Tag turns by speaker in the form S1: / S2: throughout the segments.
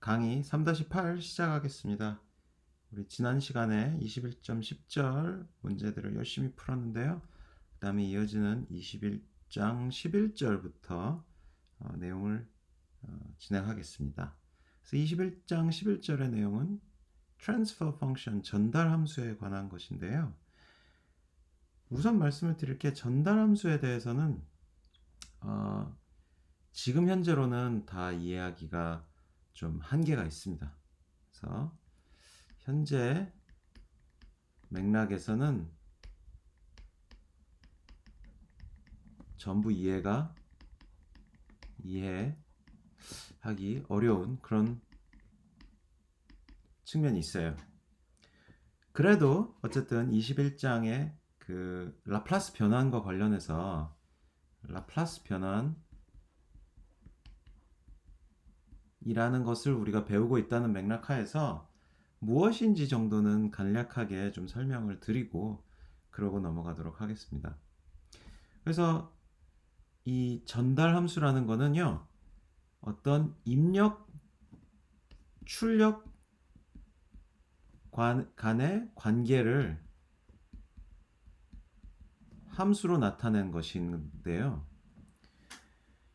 S1: 강의 3-8 시작하겠습니다. 우리 지난 시간에 21.10절 문제들을 열심히 풀었는데요. 그 다음에 이어지는 21장 11절부터 내용을 진행하겠습니다. 그래서 21장 11절의 내용은 transfer function, 전달 함수에 관한 것인데요. 우선 말씀을 드릴 게 전달 함수에 대해서는 지금 현재로는 다 이해하기가 좀 한계가 있습니다. 그래서 현재 맥락에서는 전부 이해하기 어려운 그런 측면이 있어요. 그래도 어쨌든 21장의 그 라플라스 변환과 관련해서 라플라스 변환이라는 것을 우리가 배우고 있다는 맥락 하에서 무엇인지 정도는 간략하게 좀 설명을 드리고 그러고 넘어가도록 하겠습니다. 그래서 이 전달 함수라는 거는요, 어떤 입력, 출력 간의 관계를 함수로 나타낸 것인데요.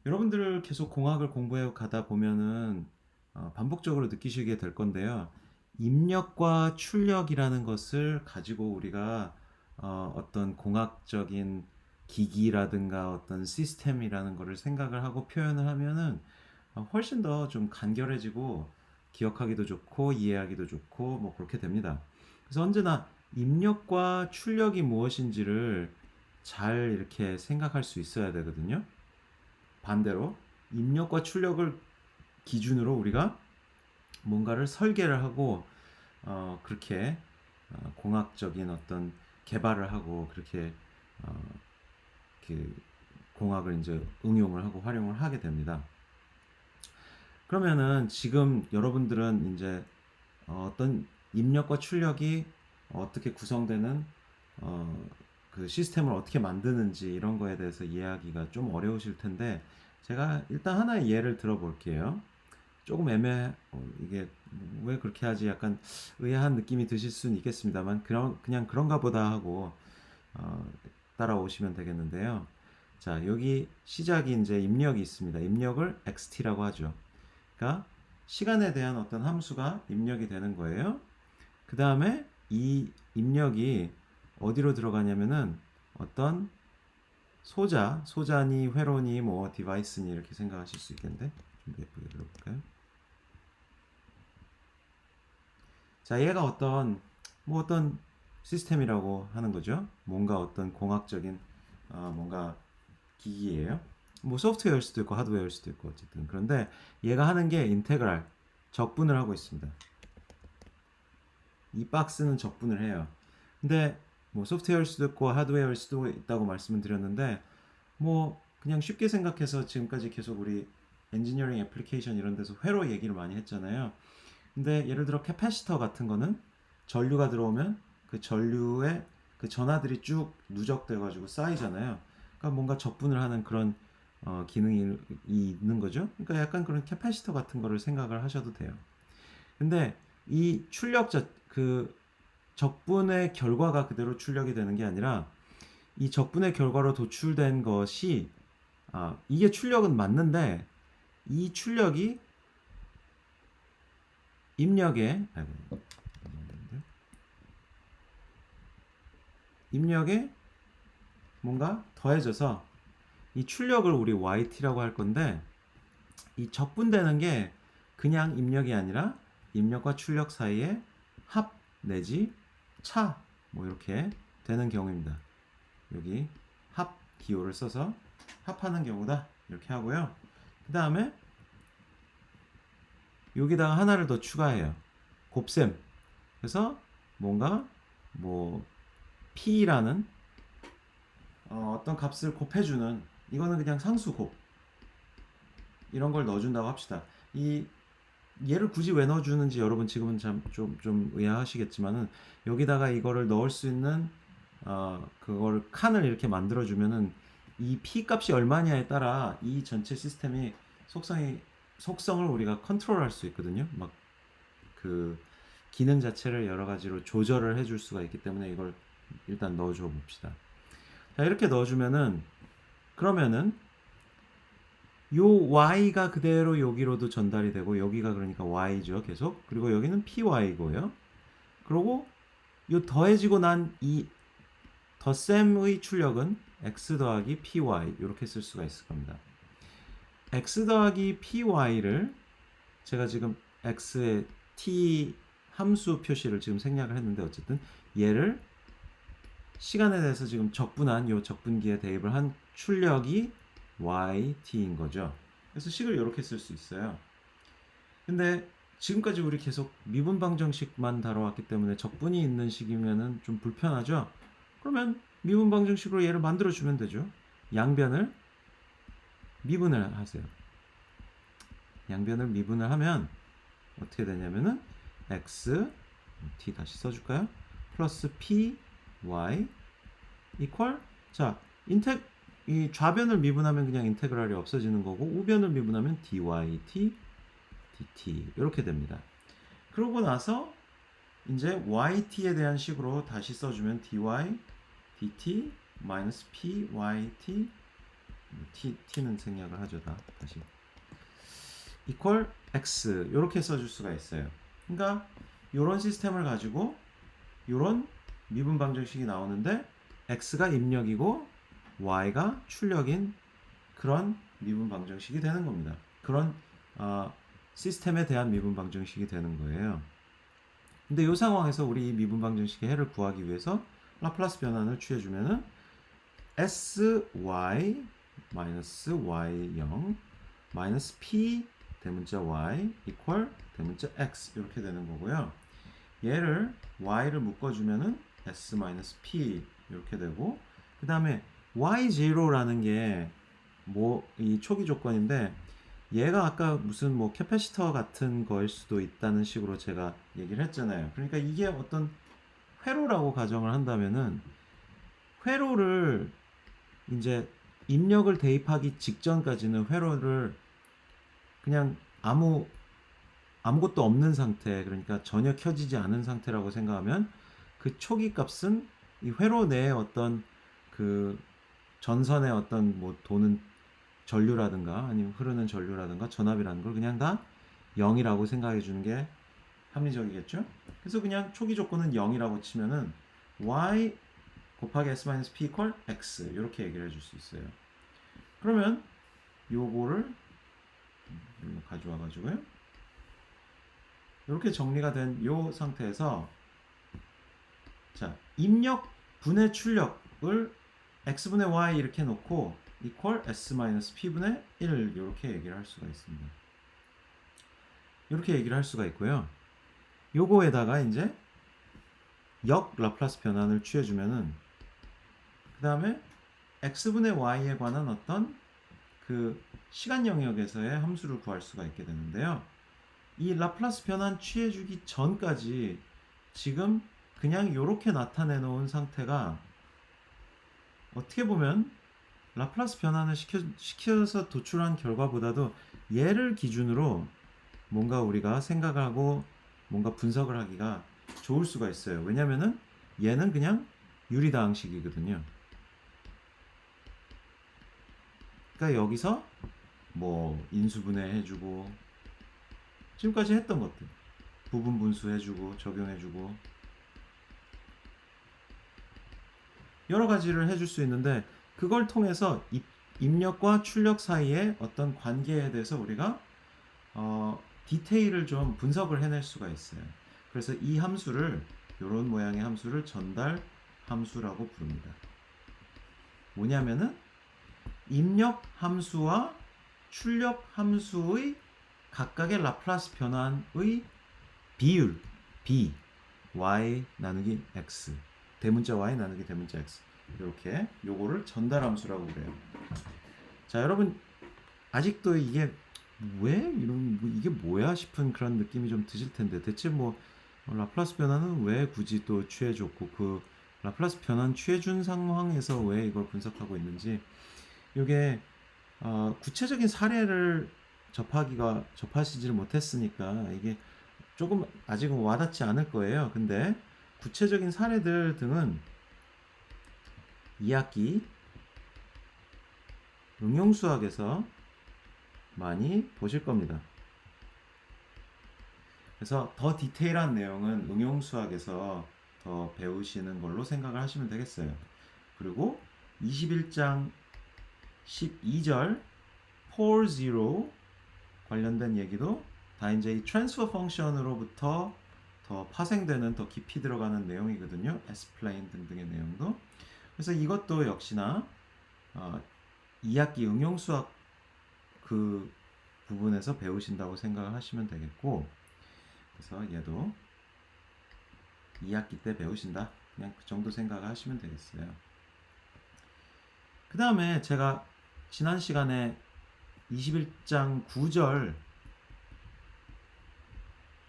S1: 여러분들 계속 공학을 공부해 가다 보면은 반복적으로 느끼시게 될 건데요. 입력과 출력이라는 것을 가지고 우리가 어떤 공학적인 기기라든가 어떤 시스템이라는 것을 생각을 하고 표현을 하면은 훨씬 더 좀 간결해지고 기억하기도 좋고 이해하기도 좋고 뭐 그렇게 됩니다. 그래서 언제나 입력과 출력이 무엇인지를 잘 이렇게 생각할 수 있어야 되거든요. 반대로 입력과 출력을 기준으로 우리가 뭔가를 설계를 하고 그렇게 공학적인 어떤 개발을 하고 그렇게 그 공학을 이제 응용을 하고 활용을 하게 됩니다. 그러면은 지금 여러분들은 이제 어떤 입력과 출력이 어떻게 구성되는 그 시스템을 어떻게 만드는지 이런 거에 대해서 이해하기가 좀 어려우실 텐데 제가 일단 하나의 예를 들어볼게요. 조금 이게 왜 그렇게 하지 약간 의아한 느낌이 드실 수는 있겠습니다만 그냥 그런가 보다 하고 어, 따라오시면 되겠는데요. 자, 여기 시작이 이제 입력이 있습니다. 입력을 xt라고 하죠. 그러니까 시간에 대한 어떤 함수가 입력이 되는 거예요. 그 다음에 이 입력이 어디로 들어가냐면은 어떤 소자니 회로니 뭐 디바이스니 이렇게 생각하실 수 있겠는데 좀 예쁘게 들어볼까요? 자, 얘가 어떤 시스템이라고 하는 거죠. 뭔가 어떤 공학적인 뭔가 기기예요. 뭐 소프트웨어일 수도 있고 하드웨어일 수도 있고 어쨌든 그런데 얘가 하는 게 인테그랄 적분을 하고 있습니다. 이 박스는 적분을 해요. 근데 뭐 소프트웨어일 수도 있고 하드웨어일 수도 있다고 말씀을 드렸는데 뭐 그냥 쉽게 생각해서 지금까지 계속 우리 엔지니어링 애플리케이션 이런 데서 회로 얘기를 많이 했잖아요. 근데 예를 들어 캐파시터 같은 거는 전류가 들어오면 그 전류에 그 전하들이 쭉 누적돼 가지고 쌓이잖아요. 그러니까 뭔가 적분을 하는 그런 기능이 있는 거죠. 그러니까 약간 그런 캐파시터 같은 거를 생각을 하셔도 돼요. 근데 이 그 적분의 결과가 그대로 출력이 되는 게 아니라 이 적분의 결과로 도출된 것이 이게 출력은 맞는데 이 출력이 입력에 입력에 뭔가 더해져서 이 출력을 우리 yt라고 할 건데 이 적분되는 게 그냥 입력이 아니라 입력과 출력 사이에 합 내지 차 뭐 이렇게 되는 경우입니다. 여기 합 기호를 써서 합하는 경우다 이렇게 하고요. 그 다음에 여기다가 하나를 더 추가해요. 곱셈. 그래서 뭔가 뭐 p라는 어떤 값을 곱해주는 이거는 그냥 상수곱 이런 걸 넣어준다고 합시다. 이 얘를 굳이 왜 넣어주는지 여러분 지금은 좀 의아하시겠지만은 여기다가 이거를 넣을 수 있는 그걸 칸을 이렇게 만들어주면은 이 p 값이 얼마냐에 따라 이 전체 시스템이 속성이 속성을 우리가 컨트롤할 수 있거든요. 막 그 기능 자체를 여러 가지로 조절을 해줄 수가 있기 때문에 이걸 일단 넣어줘 봅시다. 자, 이렇게 넣어주면은 그러면은 요 y가 그대로 여기로도 전달이 되고 여기가 그러니까 y죠 계속. 그리고 여기는 py고요. 그리고 요 더해지고 난 이 덧셈의 출력은 x 더하기 py 이렇게 쓸 수가 있을 겁니다. x 더하기 py를 제가 지금 x의 t 함수 표시를 지금 생략을 했는데 어쨌든 얘를 시간에 대해서 지금 적분한 요 적분기에 대입을 한 출력이 yt인 거죠. 그래서 식을 이렇게 쓸 수 있어요. 근데 지금까지 우리 계속 미분 방정식만 다뤄왔기 때문에 적분이 있는 식이면은 좀 불편하죠. 그러면 미분 방정식으로 얘를 만들어 주면 되죠. 양변을 미분을 하세요. 양변을 미분을 하면 어떻게 되냐면은 x t 다시 써줄까요? 플러스 p y 이퀄 자 이 좌변을 미분하면 그냥 인테그랄이 없어지는 거고 우변을 미분하면 dyt dt 이렇게 됩니다. 그러고 나서 이제 yt에 대한 식으로 다시 써주면 dy dt 마이너스 pyt t는 생략을 하죠. 다시 이퀄 x 이렇게 써줄 수가 있어요. 그러니까 이런 시스템을 가지고 이런 미분 방정식이 나오는데 x가 입력이고 y가 출력인 그런 미분 방정식이 되는 겁니다. 그런 시스템에 대한 미분 방정식이 되는 거예요. 근데 이 상황에서 우리 이 미분 방정식의 해를 구하기 위해서 라플라스 변환을 취해주면은 sy 마이너스 y0 마이너스 p 대문자 y 이퀄 대문자 x 이렇게 되는 거고요. 얘를 y를 묶어주면은 s 마이너스 p 이렇게 되고 그 다음에 y0라는 게 뭐 이 초기 조건인데 얘가 아까 무슨 뭐 캐패시터 같은 거일 수도 있다는 식으로 제가 얘기를 했잖아요. 그러니까 이게 어떤 회로라고 가정을 한다면은 회로를 이제 입력을 대입하기 직전까지는 회로를 그냥 아무것도 없는 상태, 그러니까 전혀 켜지지 않은 상태라고 생각하면 그 초기 값은 이 회로 내에 어떤 그 전선의 어떤 뭐 도는 전류라든가 아니면 흐르는 전류라든가 전압이라는 걸 그냥 다 0이라고 생각해 주는 게 합리적이겠죠? 그래서 그냥 초기 조건은 0이라고 치면은 y 곱하기 s-p 이퀄 x 이렇게 얘기를 해줄 수 있어요. 그러면 요거를 가져와 가지고요. 이렇게 정리가 된 요 상태에서 자 입력 분의 출력을 x분의 y 이렇게 놓고 이퀄 s-p분의 1 이렇게 얘기를 할 수가 있습니다. 이렇게 얘기를 할 수가 있고요. 요거에다가 이제 역 라플라스 변환을 취해주면은 그 다음에 x분의 y에 관한 어떤 그 시간 영역에서의 함수를 구할 수가 있게 되는데요. 이 라플라스 변환 취해주기 전까지 지금 그냥 이렇게 나타내 놓은 상태가 어떻게 보면 라플라스 변환을 시켜서 도출한 결과보다도 얘를 기준으로 뭔가 우리가 생각하고 뭔가 분석을 하기가 좋을 수가 있어요. 왜냐면은 얘는 그냥 유리다항식이거든요. 그러니까 여기서 뭐 인수분해 해주고 지금까지 했던 것들 부분 분수 해주고 적용해주고 여러 가지를 해줄 수 있는데 그걸 통해서 입력과 출력 사이의 어떤 관계에 대해서 우리가 디테일을 좀 분석을 해낼 수가 있어요. 그래서 이 함수를 이런 모양의 함수를 전달 함수라고 부릅니다. 뭐냐면은 입력 함수와 출력 함수의 각각의 라플라스 변환의 비율 b y 나누기 x 대문자 y 나누기 대문자 x 이렇게 요거를 전달 함수라고 그래요. 자 여러분 아직도 이게 왜 이런 이게 뭐야 싶은 그런 느낌이 좀 드실 텐데 대체 뭐 라플라스 변환은 왜 굳이 또 취해줬고 그 라플라스 변환 취해준 상황에서 왜 이걸 분석하고 있는지 이게 구체적인 사례를 접하시지를 못했으니까 이게 조금 아직은 와닿지 않을 거예요. 근데 구체적인 사례들 등은 2학기 응용수학에서 많이 보실 겁니다. 그래서 더 디테일한 내용은 응용수학에서 더 배우시는 걸로 생각을 하시면 되겠어요. 그리고 21장 12절 for zero 관련된 얘기도 다 이제 이 트랜스퍼 펑션으로부터 더 파생되는 더 깊이 들어가는 내용이거든요. S-플레인 등등의 내용도. 그래서 이것도 역시나 2학기 응용수학 그 부분에서 배우신다고 생각을 하시면 되겠고, 그래서 얘도 2학기 때 배우신다. 그냥 그 정도 생각을 하시면 되겠어요. 그 다음에 제가 지난 시간에 21장 9절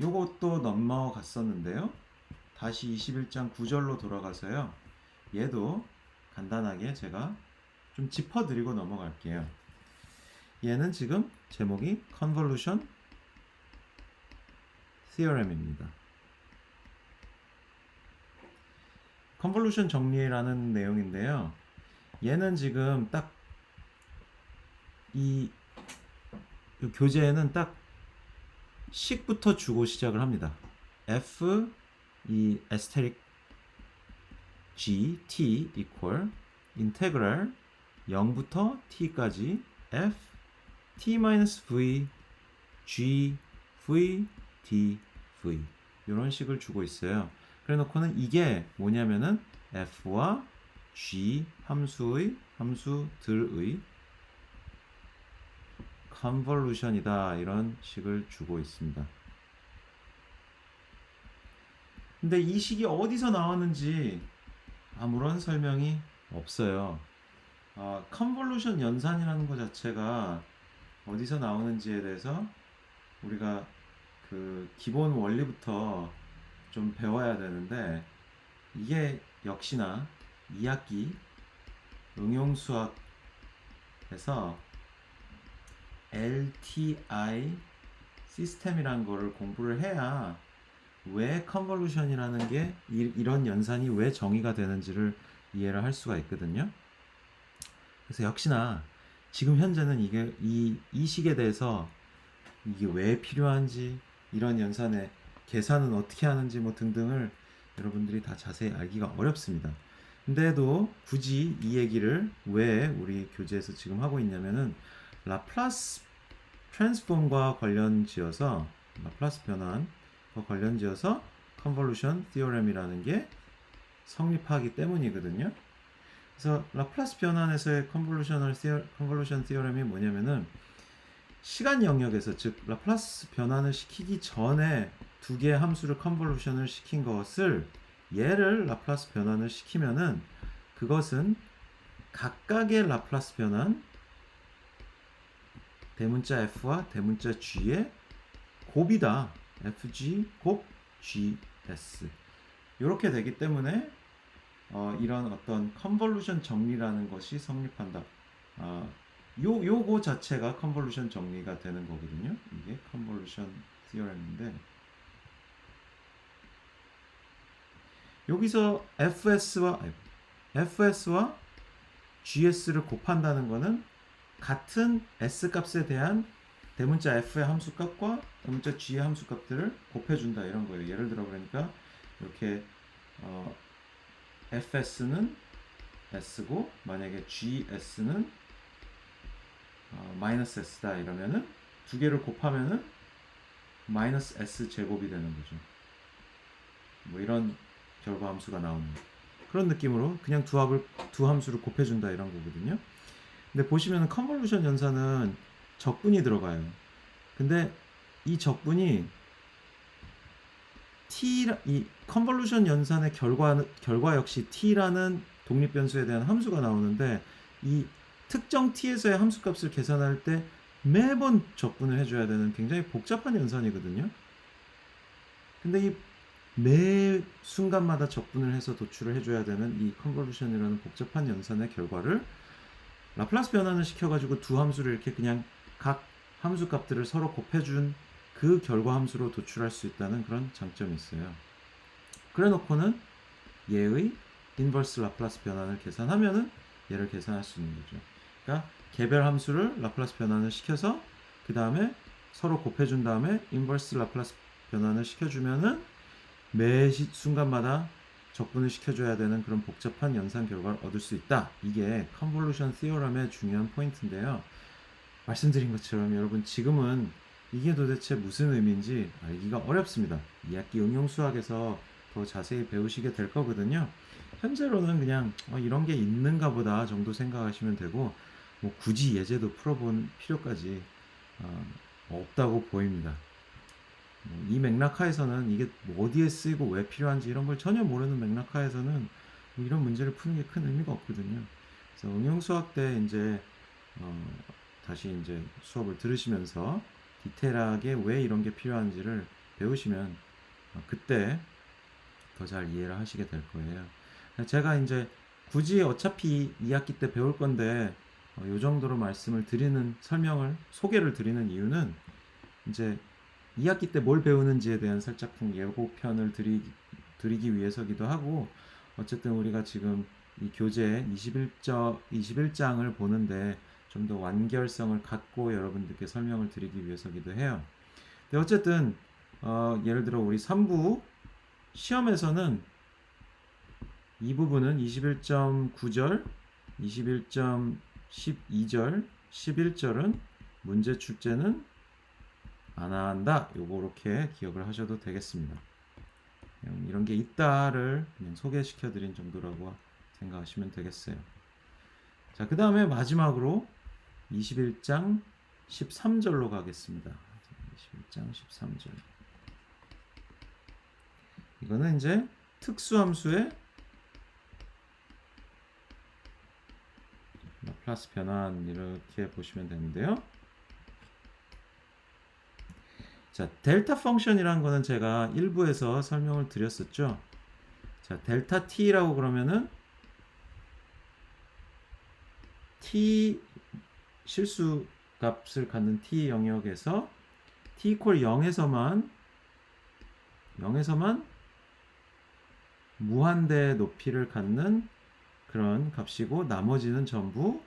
S1: 요것도 넘어갔었는데요. 다시 21장 9절로 돌아가서요. 얘도 간단하게 제가 좀 짚어드리고 넘어갈게요. 얘는 지금 제목이 Convolution Theorem입니다. 컨볼루션 정리라는 내용인데요. 얘는 지금 딱 이 교재에는 딱 식부터 주고 시작을 합니다. f 이 에스테릭 g t equal 인테그랄 0부터 t까지 f t-v g v d v 이런 식을 주고 있어요. 그래 놓고는 이게 뭐냐면은 f와 g 함수들의 컨볼루션이다 이런 식을 주고 있습니다. 근데 이 식이 어디서 나왔는지 아무런 설명이 없어요. 컨볼루션 연산이라는 것 자체가 어디서 나오는지에 대해서 우리가 그 기본 원리부터 좀 배워야 되는데, 이게 역시나 2학기 응용수학에서 LTI 시스템이라는 거를 공부를 해야 왜 컨볼루션이라는 게 이런 연산이 왜 정의가 되는지를 이해를 할 수가 있거든요. 그래서 역시나 지금 현재는 이게 이 식에 대해서 이게 왜 필요한지, 이런 연산의 계산은 어떻게 하는지 뭐 등등을 여러분들이 다 자세히 알기가 어렵습니다. 근데도 굳이 이 얘기를 왜 우리 교재에서 지금 하고 있냐면은 라플라스 트랜스폼과 관련지어서, 라플라스 변환과 관련지어서 컨볼루션 티오렘이라는 게 성립하기 때문이거든요. 그래서 라플라스 변환에서의 컨볼루션 티오렘이 뭐냐면은 시간 영역에서, 즉 라플라스 변환을 시키기 전에 두 개의 함수를 컨볼루션을 시킨 것을, 얘를 라플라스 변환을 시키면은 그것은 각각의 라플라스 변환 대문자 f와 대문자 g의 곱이다. fg 곱 gs 이렇게 되기 때문에 이런 어떤 컨볼루션 정리라는 것이 성립한다. 요거 자체가 컨볼루션 정리가 되는 거거든요. 이게 컨볼루션 티어렘인데, 여기서 fs와 gs를 곱한다는 거는 같은 s 값에 대한 대문자 f의 함수값과 대문자 g의 함수값들을 곱해준다 이런 거예요. 예를 들어 그러니까 이렇게 fs는 s고 만약에 gs는 마이너스 s다 이러면은 두 개를 곱하면은 마이너스 s 제곱이 되는 거죠. 뭐 이런 결과 함수가 나오는 그런 느낌으로 그냥 두 함수를 곱해준다 이런 거거든요. 근데 보시면 컨볼루션 연산은 적분이 들어가요. 근데 이 적분이 이 컨볼루션 연산의 결과 역시 t라는 독립변수에 대한 함수가 나오는데, 이 특정 t에서의 함수값을 계산할 때 매번 적분을 해줘야 되는 굉장히 복잡한 연산이거든요. 근데 이 매 순간마다 적분을 해서 도출을 해줘야 되는 이 컨볼루션이라는 복잡한 연산의 결과를 라플라스 변환을 시켜가지고 두 함수를 이렇게 그냥 각 함수 값들을 서로 곱해준 그 결과 함수로 도출할 수 있다는 그런 장점이 있어요. 그래 놓고는 얘의 인버스 라플라스 변환을 계산하면은 얘를 계산할 수 있는 거죠. 그러니까 개별 함수를 라플라스 변환을 시켜서 그 다음에 서로 곱해준 다음에 인버스 라플라스 변환을 시켜주면은 매 순간마다 적분을 시켜줘야 되는 그런 복잡한 연산 결과를 얻을 수 있다. 이게 컨볼루션 시어럼의 중요한 포인트인데요. 말씀드린 것처럼 여러분 지금은 이게 도대체 무슨 의미인지 알기가 어렵습니다. 2학기 응용수학에서 더 자세히 배우시게 될 거거든요. 현재로는 그냥 이런 게 있는가 보다 정도 생각하시면 되고 뭐 굳이 예제도 풀어본 필요까지 없다고 보입니다. 이 맥락하에서는 이게 뭐 어디에 쓰이고 왜 필요한지 이런 걸 전혀 모르는 맥락하에서는 뭐 이런 문제를 푸는 게 큰 의미가 없거든요. 그래서 응용수학 때 이제 다시 이제 수업을 들으시면서 디테일하게 왜 이런 게 필요한지를 배우시면 그때 더 잘 이해를 하시게 될 거예요. 제가 이제 굳이 어차피 2학기 때 배울 건데 요 정도로 말씀을 드리는 소개를 드리는 이유는 이제 2학기 때 뭘 배우는지에 대한 살짝쿵 예고편을 드리기 위해서기도 하고 어쨌든 우리가 지금 이 교재 21장을 보는데 좀 더 완결성을 갖고 여러분들께 설명을 드리기 위해서기도 해요. 근데 어쨌든 예를 들어 우리 3부 시험에서는 이 부분은 21.9절, 21.12절, 11절은 문제 출제는 안 한다. 요렇게 기억을 하셔도 되겠습니다. 이런 게 있다를 그냥 소개시켜 드린 정도라고 생각하시면 되겠어요. 자, 그 다음에 마지막으로 21장 13절로 가겠습니다. 21장 13절. 이거는 이제 특수함수의 라플라스 변환 이렇게 보시면 되는데요. 자, 델타 펑션이라는 거는 제가 1부에서 설명을 드렸었죠. 자, 델타 t라고 그러면은 t 실수 값을 갖는 t 영역에서 t 이퀄 0에서만 무한대 높이를 갖는 그런 값이고 나머지는 전부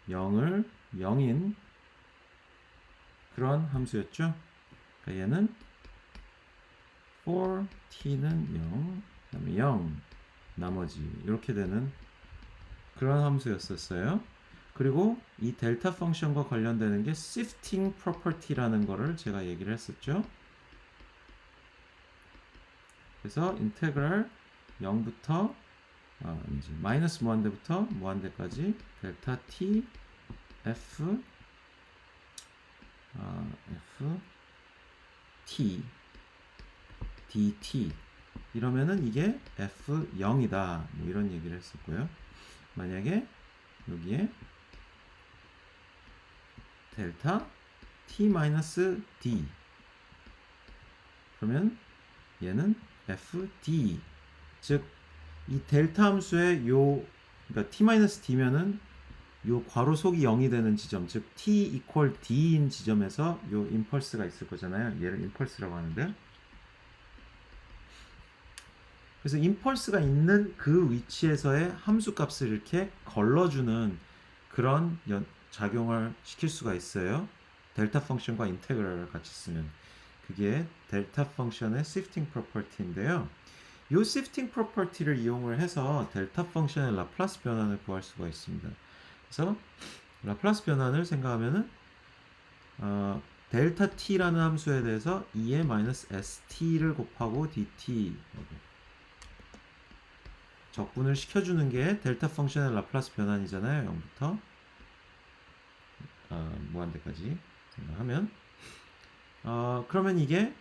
S1: 0인 그런 함수였죠. 그러니까 얘는 for t는 0, 그다음에 0, 나머지 이렇게 되는 그런 함수였었어요. 그리고 이 델타 펑션과 관련되는 게 shifting property라는 거를 제가 얘기를 했었죠. 그래서 인테그랄 0부터 이제 마이너스 무한대부터 무한대까지 델타 t f t dt 이러면은 이게 f0이다 뭐 이런 얘기를 했었고요. 만약에 여기에 델타 t-d 그러면 얘는 fd 즉 이 델타 함수의 그러니까 t-d면은 요 괄호속이 0이 되는 지점, 즉 t 이퀄 d인 지점에서 요 임펄스가 있을 거잖아요. 얘를 임펄스라고 하는데, 그래서 임펄스가 있는 그 위치에서의 함수 값을 이렇게 걸러주는 그런 작용을 시킬 수가 있어요. 델타 펑션과 인테그랄을 같이 쓰면 그게 델타 펑션의 shifting property인데요. 이 shifting property를 이용을 해서 델타 펑션의 라플라스 변환을 구할 수가 있습니다. 그래서 라플라스 변환을 생각하면은 델타 t라는 함수에 대해서 2의 마이너스 st를 곱하고 dt 적분을 시켜주는 게 델타 펑션의 라플라스 변환이잖아요. 0부터 무한대까지 생각하면 그러면 이게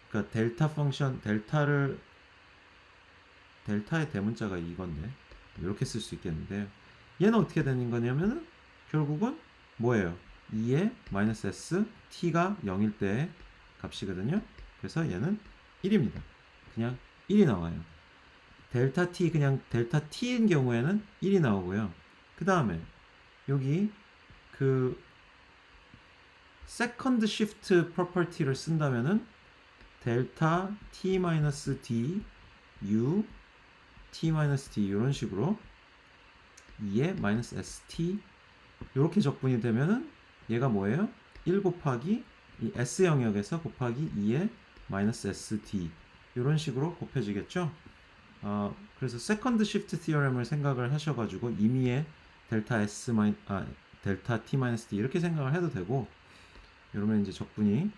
S1: 그러니까 델타 펑션 델타의 대문자가 이건데 이렇게 쓸 수 있겠는데요. 얘는 어떻게 되는 거냐면은 결국은 뭐예요? 2의 마이너스 s t가 0일 때 값이거든요. 그래서 얘는 1입니다. 그냥 1이 나와요. 델타 t 그냥 델타 t인 경우에는 1이 나오고요. 그 다음에 여기 그 세컨드 시프트 프로퍼티를 쓴다면은 델타 t-d u t-d 이런 식으로 2의 마이너스 st 이렇게 적분이 되면은 얘가 뭐예요? 1 곱하기 이 s 영역에서 곱하기 2의 마이너스 st 이런 식으로 곱해지겠죠? 그래서 세컨드 시프트 티어렘을 생각을 하셔가지고 임의의 델타 델타 t 마이너스 d 이렇게 생각을 해도 되고, 이러면 이제 적분이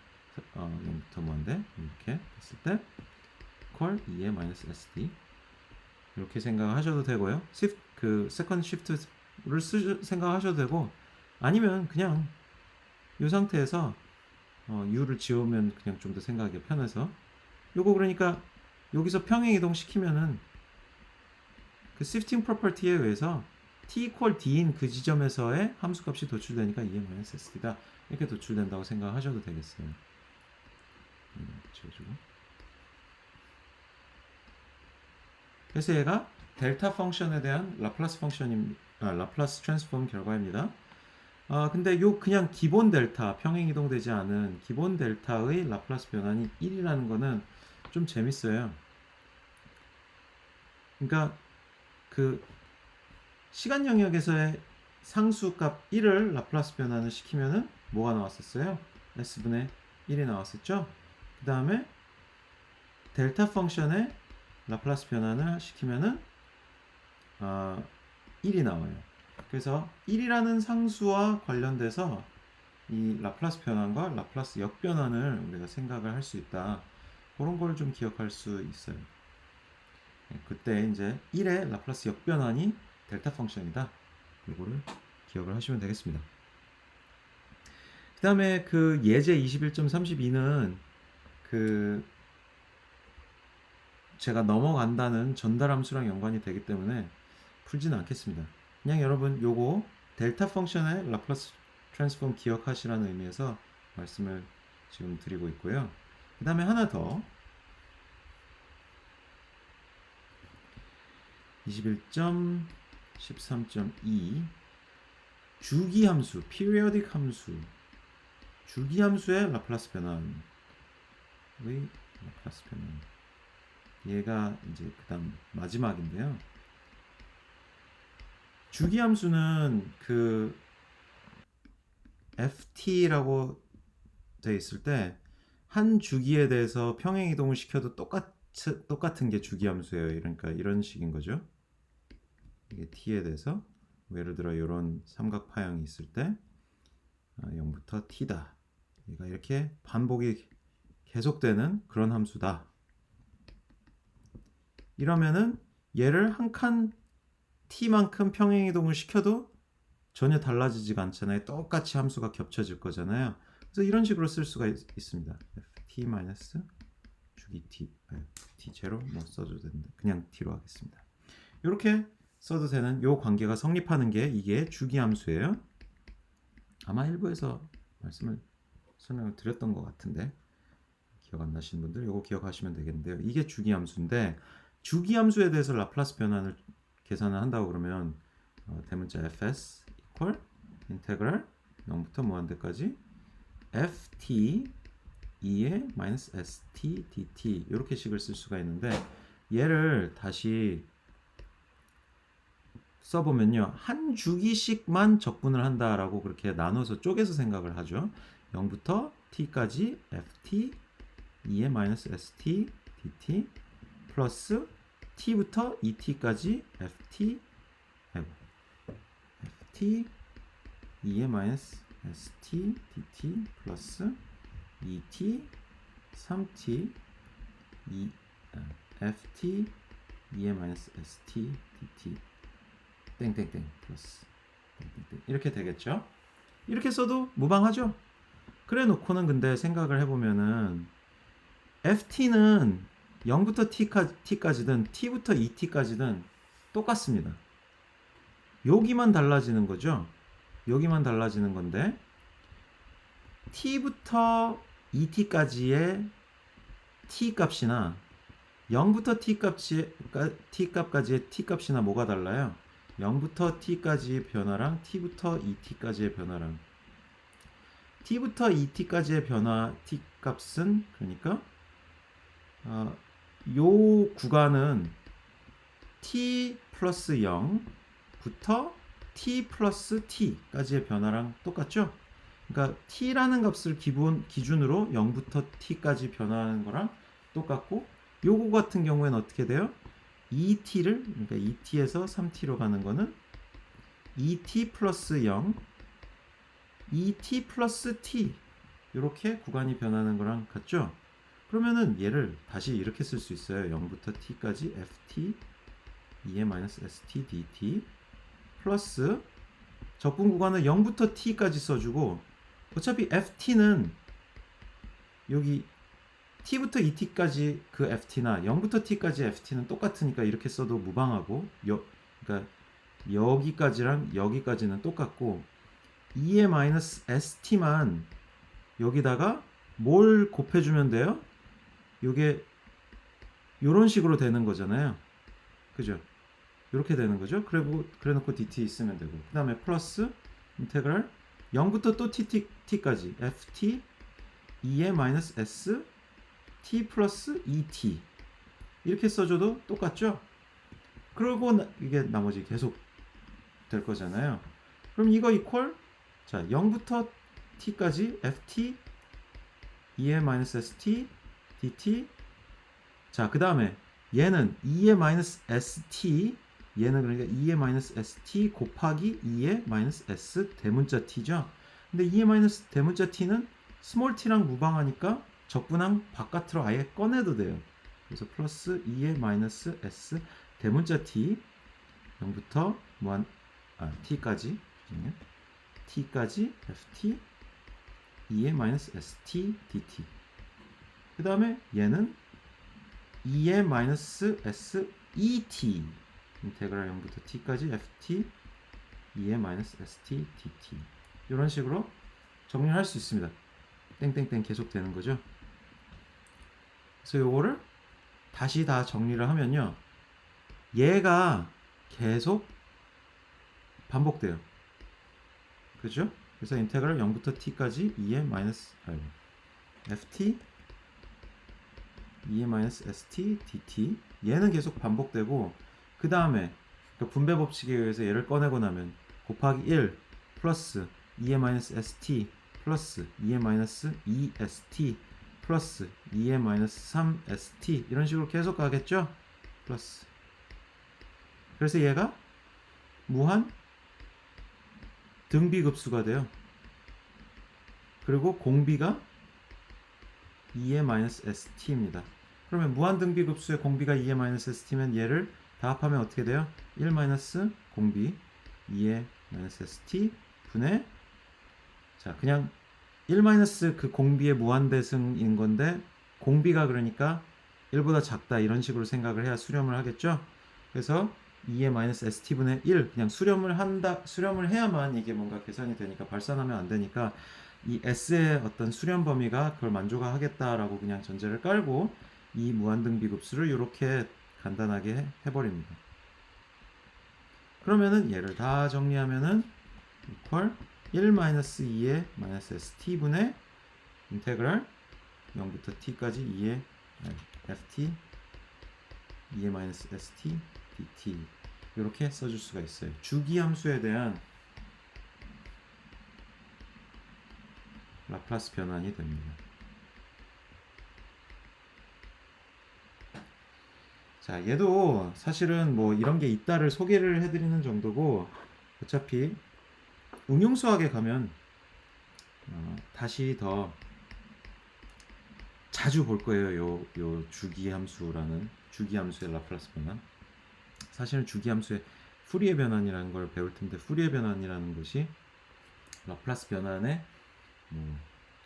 S1: 0부터 뭐인데 이렇게 했을 때 콜 2의 마이너스 sd 이렇게 생각하셔도 되고요. 그 세컨드 시프트를 생각하셔도 되고, 아니면 그냥 이 상태에서 u를 지우면 그냥 좀 더 생각하기 편해서 요거 그러니까 여기서 평행 이동 시키면은 그 shifting property에 의해서 t equal d인 그 지점에서의 함수값이 도출되니까 2의 마이너스 sd다 이렇게 도출된다고 생각하셔도 되겠어요. 지워주고. 그래서 얘가 델타 펑션에 대한 라플라스 라플라스 트랜스폼 결과입니다. 근데 요 그냥 기본 델타, 평행 이동되지 않은 기본 델타의 라플라스 변환이 1이라는 거는 좀 재밌어요. 그러니까 그 시간 영역에서의 상수값 1을 라플라스 변환을 시키면은 뭐가 나왔었어요? s분의 1이 나왔었죠? 그 다음에 델타 펑션의 라플라스 변환을 시키면은 1이 나와요. 그래서 1이라는 상수와 관련돼서 이 라플라스 변환과 라플라스 역변환을 우리가 생각을 할 수 있다. 그런 걸 좀 기억할 수 있어요. 그때 이제 1의 라플라스 역변환이 델타 펑션이다. 이거를 기억을 하시면 되겠습니다. 그 다음에 그 예제 21.32는 그 제가 넘어간다는 전달 함수랑 연관이 되기 때문에 풀지는 않겠습니다. 그냥 여러분 요거 델타 펑션의 라플라스 트랜스폼 기억하시라는 의미에서 말씀을 지금 드리고 있고요. 그 다음에 하나 더 21.13.2 주기함수, periodic 함수, 주기함수의 라플라스 변환의 라플라스 변환. 얘가 이제 그 다음 마지막인데요. 주기함수는 그 ft라고 되어 있을 때 한 주기에 대해서 평행 이동을 시켜도 똑같은 게 주기함수예요. 그러니까 이런 식인 거죠. 이게 t에 대해서 예를 들어 이런 삼각파형이 있을 때 0부터 t다. 얘가 이렇게 반복이 계속되는 그런 함수다. 이러면은 얘를 한 칸 t만큼 평행 이동을 시켜도 전혀 달라지지가 않잖아요. 똑같이 함수가 겹쳐질 거잖아요. 그래서 이런 식으로 쓸 수가 있습니다. ft 마이너스 주기 t0 뭐 써도 되는데 그냥 t로 하겠습니다. 이렇게 써도 되는 요 관계가 성립하는 게 이게 주기 함수예요. 아마 일부에서 설명을 드렸던 것 같은데 기억 안 나시는 분들 이거 기억하시면 되겠는데요. 이게 주기 함수인데 주기 함수에 대해서 라플라스 변환을 계산을 한다고 그러면 대문자 fs equal 인테그랄 0부터 무한대까지 ft 2의 마이너스 st dt 이렇게 식을 쓸 수가 있는데 얘를 다시 써보면요 한 주기씩만 적분을 한다라고 그렇게 나눠서 쪼개서 생각을 하죠. 0부터 t까지 ft 2의 마이너스 st dt 플러스 t부터 et까지 ft 2의 마이너스 st dt 플러스 et 3t ft 2의 마이너스 st dt 땡땡땡 플러스 땡땡땡 이렇게 되겠죠. 이렇게 써도 무방하죠. 그래 놓고는 근데 생각을 해보면은 ft는 0부터 t까지든 t부터 et까지든 똑같습니다. 여기만 달라지는 거죠. 여기만 달라지는 건데 t부터 et까지의 t 값이나 0부터 t 값까지의 t 값이나 뭐가 달라요? 0부터 t까지의 변화랑 t부터 et까지의 변화랑 t부터 2t까지의 변화 t 값은 그러니까 요 구간은 t 플러스 0부터 t 플러스 t까지의 변화랑 똑같죠? 그러니까 t라는 값을 기준으로 0부터 t까지 변화하는 거랑 똑같고, 요거 같은 경우에는 어떻게 돼요? 2t를, 그러니까 2t에서 3t로 가는 거는 2t 플러스 0, 2t 플러스 t, 이렇게 구간이 변하는 거랑 같죠? 그러면은 얘를 다시 이렇게 쓸 수 있어요. 0부터 t까지 ft 2의 마이너스 st dt 플러스 적분 구간은 0부터 t까지 써주고, 어차피 ft는 여기 t부터 2t까지 그 ft나 0부터 t까지 ft는 똑같으니까 이렇게 써도 무방하고, 그러니까 여기까지랑 여기까지는 똑같고, 2의 마이너스 st만 여기다가 뭘 곱해주면 돼요? 요게 요런 식으로 되는 거잖아요. 그죠? 이렇게 되는 거죠. 그래 놓고 dt 있으면 되고, 그 다음에 플러스 인테그랄 0부터 또 t까지 ft 2의 마이너스 s t 플러스 2t 이렇게 써줘도 똑같죠. 그리고 이게 나머지 계속 될 거잖아요. 그럼 이거 이퀄, 자 0부터 t까지 ft 2의 마이너스 st dt, 자 그 다음에 얘는 2의 마이너스 st, 얘는 그러니까 2의 마이너스 st 곱하기 2의 마이너스 s 대문자 t죠. 근데 2의 마이너스 대문자 t는 스몰 t랑 무방하니까 적분항 바깥으로 아예 꺼내도 돼요. 그래서 플러스 2의 마이너스 s 대문자 t 0부터 t까지 ft 2의 마이너스 st dt, 그 다음에 얘는 2의 마이너스 s et 인테그랄 0부터 t까지 ft 2의 마이너스 st dt, 이런 식으로 정리를 할 수 있습니다. 땡땡땡 계속 되는 거죠. 그래서 요거를 다시 다 정리를 하면요, 얘가 계속 반복돼요. 그죠? 그래서 인테그랄 0부터 t까지 2의 마이너스 ft 2의 마이너스 st dt, 얘는 계속 반복되고, 그 다음에 분배 법칙에 의해서 얘를 꺼내고 나면 곱하기 1 플러스 2의 마이너스 st 플러스 2의 마이너스 2st 플러스 2의 마이너스 3st, 이런 식으로 계속 가겠죠? 플러스, 그래서 얘가 무한 등비급수가 돼요. 그리고 공비가 2의 마이너스 st입니다. 그러면 무한 등비급수의 공비가 2의 마이너스 st면 얘를 다 합하면 어떻게 돼요? 1 마이너스 공비 2의 마이너스 st 분의, 자 그냥 1 마이너스 그 공비의 무한대승인 건데, 공비가 그러니까 1보다 작다 이런 식으로 생각을 해야 수렴을 하겠죠. 그래서 2의 마이너스 st분의 1, 그냥 수렴을 해야만 이게 뭔가 계산이 되니까, 발산하면 안 되니까 이 s의 어떤 수렴 범위가 그걸 만족하겠다라고 그냥 전제를 깔고 이 무한등비급수를 이렇게 간단하게 해버립니다. 그러면은 얘를 다 정리하면은 equal 1 마이너스 2의 마이너스 st분의 인테그랄 0부터 t까지 2의 ft 2의 마이너스 st dt, 이렇게 써줄 수가 있어요. 주기함수에 대한 라플라스 변환이 됩니다. 자, 얘도 사실은 뭐 이런 게 있다를 소개를 해드리는 정도고, 어차피 응용수학에 가면 다시 더 자주 볼 거예요. 요 주기함수의 라플라스 변환. 사실은 주기함수의 푸리에 변환이라는 걸 배울 텐데, 푸리에 변환이라는 것이 라플라스 변환의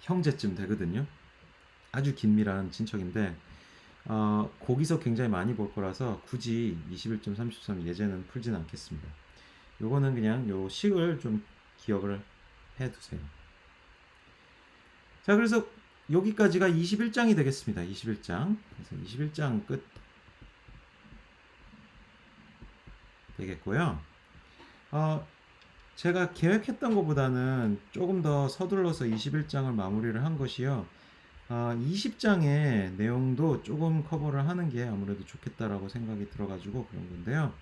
S1: 형제쯤 되거든요. 아주 긴밀한 친척인데, 거기서 굉장히 많이 볼 거라서 굳이 21.33 예제는 풀지는 않겠습니다. 요거는 그냥 요 식을 좀 기억을 해 두세요. 자, 그래서 여기까지가 21장이 되겠습니다. 21장. 그래서 21장 끝 되겠고요. 제가 계획했던 것보다는 조금 더 서둘러서 21장을 마무리를 한 것이요. 20장의 내용도 조금 커버를 하는 게 아무래도 좋겠다라고 생각이 들어가지고 그런 건데요.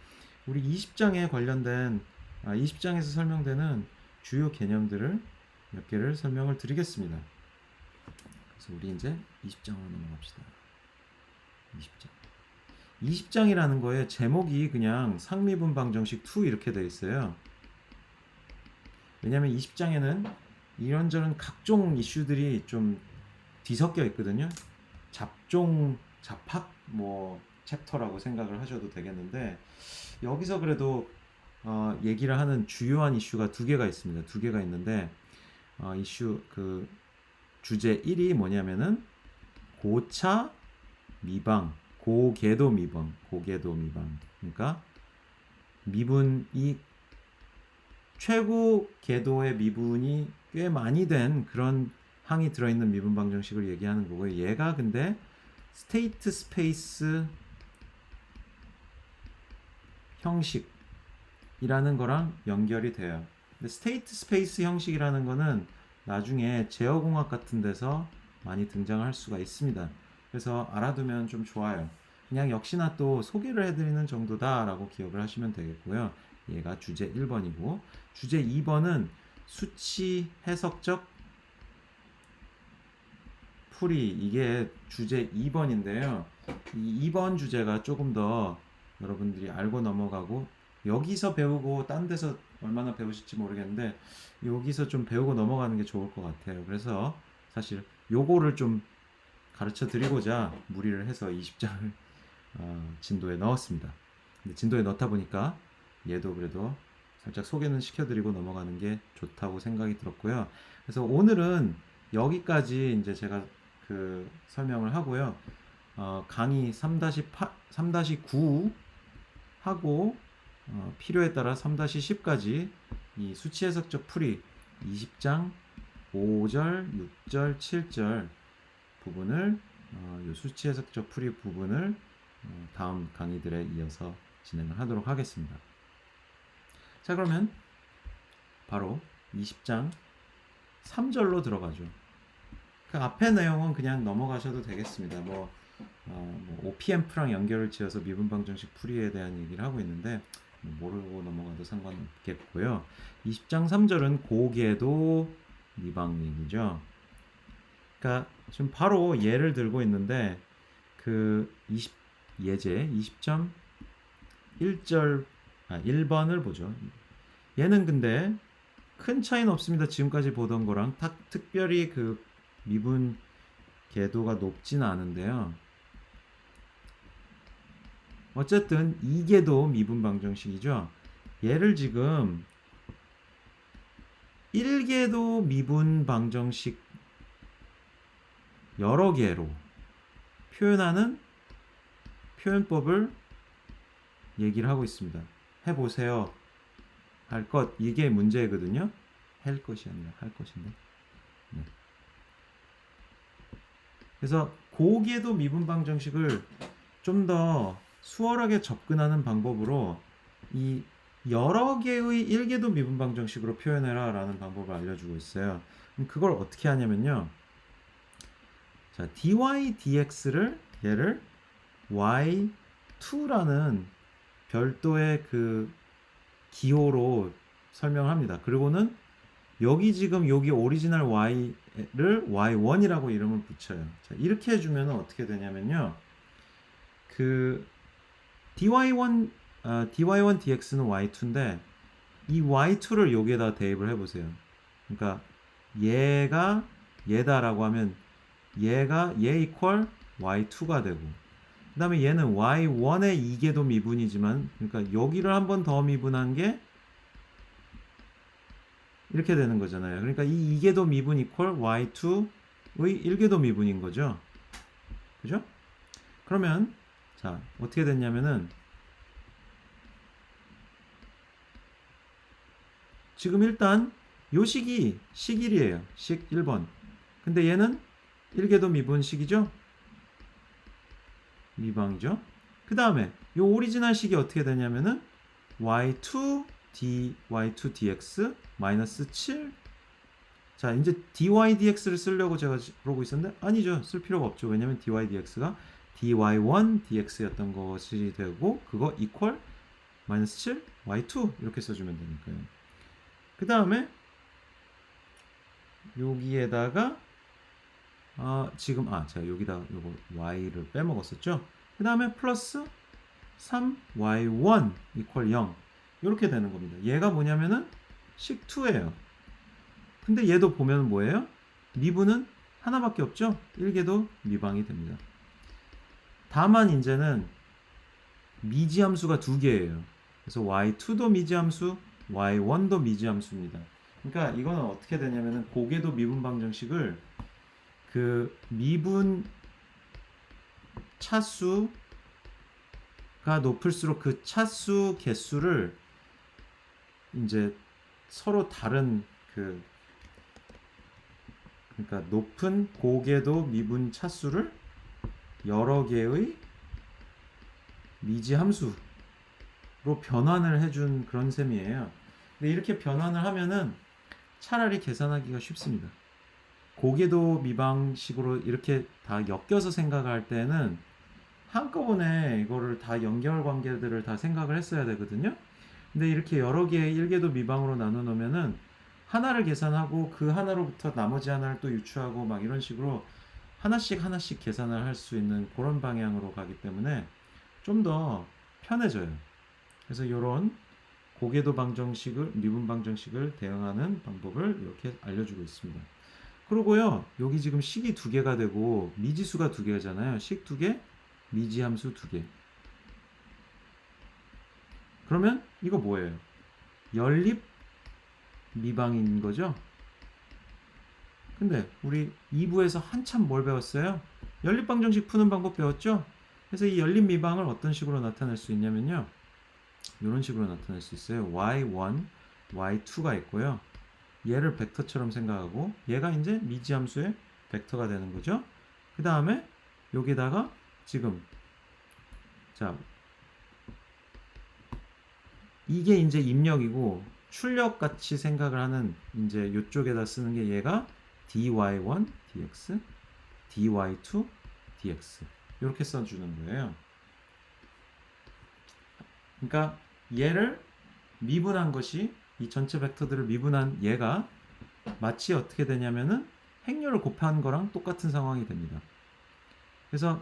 S1: 우리 20장에 관련된 20장에서 설명되는 주요 개념들을 몇 개를 설명을 드리겠습니다. 그래서 우리 이제 20장으로 넘어갑시다. 20장. 20장이라는 거에 제목이 그냥 상미분 방정식 2 이렇게 되어 있어요. 왜냐면 20장에는 이런저런 각종 이슈들이 좀 뒤섞여 있거든요. 잡종, 잡학 챕터라고 생각을 하셔도 되겠는데 여기서 그래도 얘기를 하는 주요한 이슈가 두 개가 있습니다. 두 개가 있는데 이슈 그 주제 1이 뭐냐면은 고차 미방, 고궤도 미방, 고궤도 미방. 그러니까 미분이 최고 궤도의 미분이 꽤 많이 된 그런 항이 들어있는 미분 방정식을 얘기하는 거고요. 얘가 근데 스테이트 스페이스 형식이라는 거랑 연결이 돼요. 근데 스테이트 스페이스 형식이라는 거는 나중에 제어공학 같은 데서 많이 등장할 수가 있습니다. 그래서 알아두면 좀 좋아요. 그냥 역시나 또 소개를 해드리는 정도다라고 기억을 하시면 되겠고요. 얘가 주제 1번이고 주제 2번은 수치 해석적 풀이, 이게 주제 2번인데요. 이 2번 주제가 조금 더 여러분들이 알고 넘어가고 여기서 배우고 딴 데서 얼마나 배우실지 모르겠는데 여기서 좀 배우고 넘어가는 게 좋을 것 같아요. 그래서 사실 요거를 좀 가르쳐 드리고자 무리를 해서 20장을 진도에 넣었습니다. 근데 진도에 넣다 보니까 얘도 그래도 살짝 소개는 시켜드리고 넘어가는 게 좋다고 생각이 들었고요. 그래서 오늘은 여기까지 이제 제가 그 설명을 하고요. 강의 3-8, 3-9 하고 필요에 따라 3-10까지 이 수치 해석적 풀이 20장 5절, 6절, 7절 부분을 이 수치 해석적 풀이 부분을 다음 강의들에 이어서 진행을 하도록 하겠습니다. 자, 그러면 바로 20장 3절로 들어가죠. 그 앞에 내용은 그냥 넘어가셔도 되겠습니다. OPM프랑 연결을 지어서 미분 방정식 풀이에 대한 얘기를 하고 있는데 모르고 넘어가도 상관없겠고요. 20장 3절은 고궤도 미방 얘기죠. 그러니까 지금 바로 예를 들고 있는데 예제 20.1절 1번을 보죠. 얘는 근데 큰 차이는 없습니다. 지금까지 보던 거랑 특별히 그 미분 궤도가 높지는 않은데요. 어쨌든 2궤도 미분 방정식이죠. 얘를 지금 1궤도 미분 방정식 여러 개로 표현하는 표현법을 얘기를 하고 있습니다. 해보세요. 할 것, 이게 문제거든요. 할 것이 아니라 할 것인데. 네. 그래서 고궤도 미분 방정식을 좀 더 수월하게 접근하는 방법으로 이 여러 개의 1궤도 미분 방정식으로 표현해라 라는 방법을 알려주고 있어요. 그럼 그걸 어떻게 하냐면요. 자, dy dx를 얘를 y2라는 별도의 그 기호로 설명합니다. 그리고는 여기 오리지널 y를 y1이라고 이름을 붙여요. 자, 이렇게 해주면 어떻게 되냐면요. 그 dy1 dx는 y2인데 이 y2를 여기에다 대입을 해보세요. 그러니까 얘가 얘다라고 하면 얘 이퀄 y2가 되고 그 다음에 얘는 y1의 2궤도 미분이지만 그러니까 여기를 한 번 더 미분한 게 이렇게 되는 거잖아요. 그러니까 이 2궤도 미분 이퀄 y2의 1궤도 미분인 거죠. 그죠? 그러면 자, 어떻게 됐냐면은 지금 일단 요 식이 식 1이에요. 식 1번. 근데 얘는 1궤도 미분식이죠? 미방이죠? 그 다음에 요 오리지널 식이 어떻게 되냐면은 y2 dy2 dx 마이너스 7. 자, 이제 dy dx를 쓰려고 제가 그러고 있었는데 아니죠. 쓸 필요가 없죠. 왜냐면 dy dx가 dy1 dx였던 것이 되고 그거 equal 마이너스 7 y2 이렇게 써주면 되니까요. 그 다음에 여기에다가 지금 제가 여기다 요거 y를 빼먹었었죠. 그 다음에 플러스 3y1 equal 0 이렇게 되는 겁니다. 얘가 뭐냐면은 식2예요. 근데 얘도 보면 뭐예요? 미분은 하나밖에 없죠? 1개도 미방이 됩니다. 다만 이제는 미지함수가 2개예요. 그래서 y2도 미지함수, y1도 미지함수입니다. 그러니까 이거는 어떻게 되냐면은 고궤도 미분 방정식을 그 미분 차수가 높을수록 그 차수 개수를 이제 서로 다른 그러니까 높은 고궤도 미분 차수를 여러 개의 미지 함수로 변환을 해준 그런 셈이에요. 근데 이렇게 변환을 하면은 차라리 계산하기가 쉽습니다. 고궤도 미방식으로 이렇게 다 엮여서 생각할 때는 한꺼번에 이거를 다 연결 관계들을 다 생각을 했어야 되거든요. 근데 이렇게 여러 개의 1궤도 미방으로 나눠 놓으면은 하나를 계산하고 그 하나로부터 나머지 하나를 또 유추하고 막 이런 식으로 하나씩 계산을 할 수 있는 그런 방향으로 가기 때문에 좀 더 편해져요. 그래서 이런 고궤도 방정식을 미분 방정식을 대응하는 방법을 이렇게 알려주고 있습니다. 그리고요 여기 지금 식이 2개가 되고 미지수가 2개잖아요. 식 2개, 미지함수 2개. 그러면 이거 뭐예요? 연립 미방인 거죠? 근데 우리 2부에서 한참 뭘 배웠어요? 연립방정식 푸는 방법 배웠죠? 그래서 이 연립미방을 어떤 식으로 나타낼 수 있냐면요. 이런 식으로 나타낼 수 있어요. y1, y2가 있고요. 얘를 벡터처럼 생각하고 얘가 이제 미지함수의 벡터가 되는 거죠. 그 다음에 여기다가 지금 자 이게 이제 입력이고 출력 같이 생각을 하는 이제 이쪽에다 쓰는 게 얘가 dy1 dx, dy2 dx 이렇게 써주는 거예요. 그러니까 얘를 미분한 것이 이 전체 벡터들을 미분한 얘가 마치 어떻게 되냐면은 행렬을 곱한 거랑 똑같은 상황이 됩니다. 그래서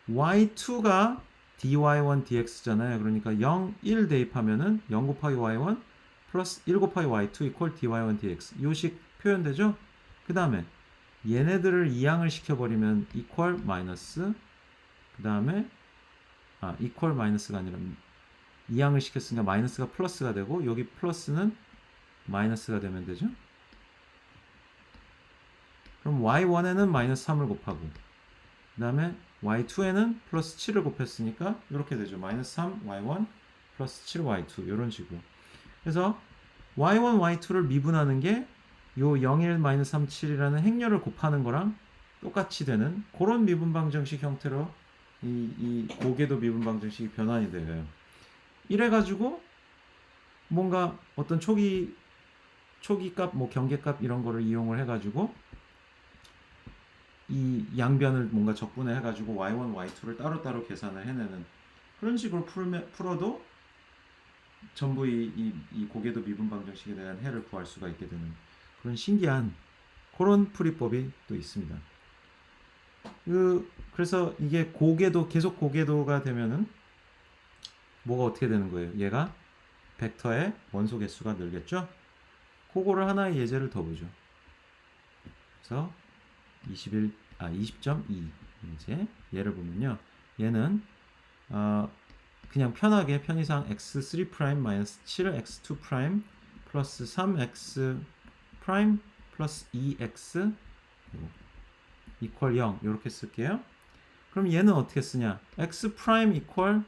S1: y2가 dy1 dx잖아요. 그러니까 0, 1 대입하면은 0 곱하기 y1 플러스 1 곱하기 y2 이퀄 dy1 dx 이 식 표현되죠? 그 다음에 얘네들을 이항을 시켜버리면 이퀄 마이너스 그 다음에 이퀄 마이너스가 아니라 이항을 시켰으니까 마이너스가 플러스가 되고 여기 플러스는 마이너스가 되면 되죠? 그럼 y1에는 마이너스 3을 곱하고 그 다음에 y2에는 플러스 7을 곱했으니까 이렇게 되죠. 마이너스 3 y1 플러스 7 y2 이런 식으로. 그래서 y1 y2를 미분하는 게 요 0, 1, 마이너스 3, 7이라는 행렬을 곱하는 거랑 똑같이 되는 그런 미분 방정식 형태로 이 고궤도 미분 방정식이 변환이 돼요. 이래가지고 뭔가 어떤 초기 값, 뭐 경계값 이런 거를 이용을 해가지고 이 양변을 뭔가 적분해 해가지고 y1, y2를 따로따로 계산을 해내는 그런 식으로 풀어도 전부 이 고궤도 미분 방정식에 대한 해를 구할 수가 있게 되는 그런 신기한 그런 풀이법이 또 있습니다. 그래서 이게 고궤도 계속 고궤도가 되면은 뭐가 어떻게 되는 거예요? 얘가 벡터의 원소 개수가 늘겠죠? 그거를 하나의 예제를 더 보죠. 그래서 20.2 예제 얘를 보면요. 얘는 그냥 편하게 편의상 x3' 마이너스 7x2' 플러스 3x' 플러스 2x 이퀄 0 이렇게 쓸게요. 그럼 얘는 어떻게 쓰냐? x' 이퀄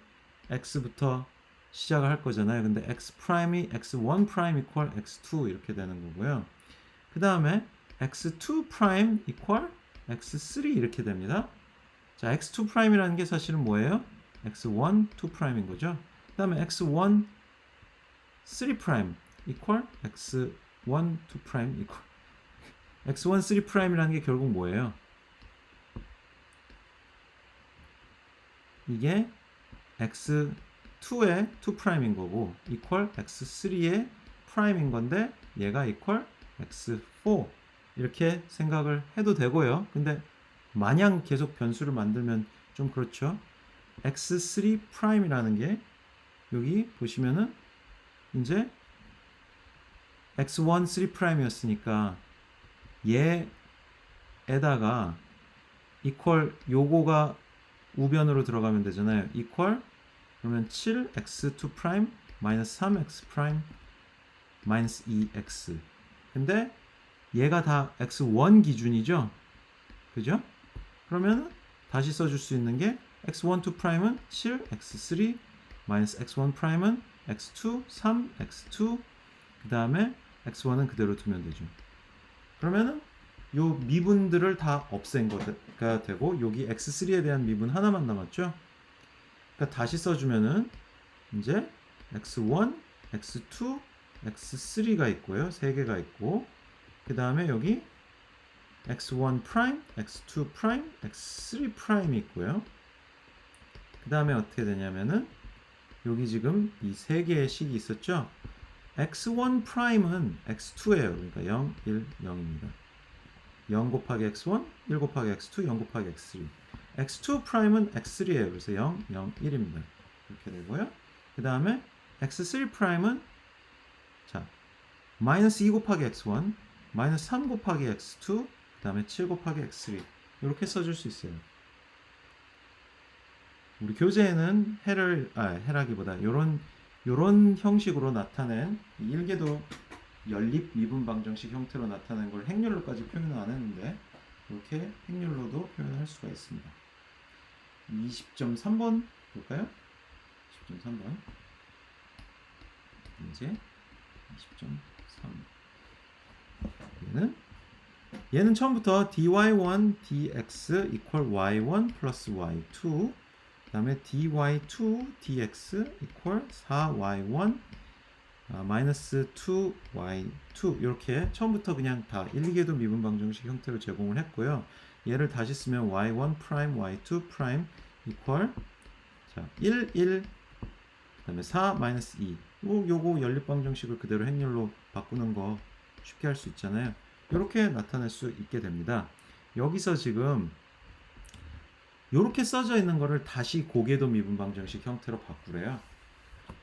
S1: x부터 시작을 할 거잖아요. 근데 x'이 x1' 이퀄 x2 이렇게 되는 거고요. 그 다음에 x2' 이퀄 x3 이렇게 됩니다. 자, x2'이라는 게 사실은 뭐예요? x1, 2'인 거죠. 그 다음에 x1, 3 프라임 equal x1 2 프라임 equal x1 3 프라임이라는 게 결국 뭐예요? 이게 x2의 2 프라임인 거고 equal x3의 프라임인 건데 얘가 equal x4 이렇게 생각을 해도 되고요. 근데 마냥 계속 변수를 만들면 좀 그렇죠. x3 프라임이라는 게 여기 보시면은 이제 x1 3 프라임이었으니까 얘에다가 equal 요거가 우변으로 들어가면 되잖아요. equal 그러면 7x2 프라임 마이너스 3x 프라임 마이너스 2x 근데 얘가 다 x1 기준이죠. 그죠? 그러면 다시 써줄 수 있는 게 x1 2 프라임은 7 x3 마이너스 x1 프라임은 x2 3 x2 그 다음에 x1은 그대로 두면 되죠. 그러면은 요 미분들을 다 없앤 거가 되고 여기 x3에 대한 미분 하나만 남았죠. 그러니까 다시 써주면은 이제 x1, x2, x3가 있고요. 세 개가 있고 그 다음에 여기 x1 프라임, x2 프라임, x3 프라임이 있고요. 그 다음에 어떻게 되냐면은 여기 지금 이 세 개의 식이 있었죠. x1 프라임은 x2예요. 그러니까 0, 1, 0입니다. 0 곱하기 x1, 1 곱하기 x2, 0 곱하기 x3. x2 프라임은 x3예요. 그래서 0, 0, 1입니다. 이렇게 되고요. 그 다음에 x3 프라임은 자 마이너스 2 곱하기 x1, 마이너스 3 곱하기 x2, 그 다음에 7 곱하기 x3 이렇게 써줄 수 있어요. 우리 교재에는 해라기보다 요런 형식으로 나타낸 일개도 연립 미분 방정식 형태로 나타낸 걸 행렬로까지 표현을 안 했는데 이렇게 행렬로도 표현할 수가 있습니다. 20.3번 볼까요? 20.3번 이제 20.3 얘는 처음부터 dy1 dx equal y1 플러스 y2 그 다음에 dy2 dx equal 4y1 마이너스 2y2 이렇게 처음부터 그냥 다 1개도 미분 방정식 형태로 제공을 했고요. 얘를 다시 쓰면 y1 프라임 y2 프라임 equal 자 1, 1 그 다음에 4 마이너스 2 요거 연립 방정식을 그대로 행렬로 바꾸는 거 쉽게 할 수 있잖아요. 이렇게 나타낼 수 있게 됩니다. 여기서 지금 이렇게 써져 있는 거를 다시 고궤도 미분 방정식 형태로 바꾸래요.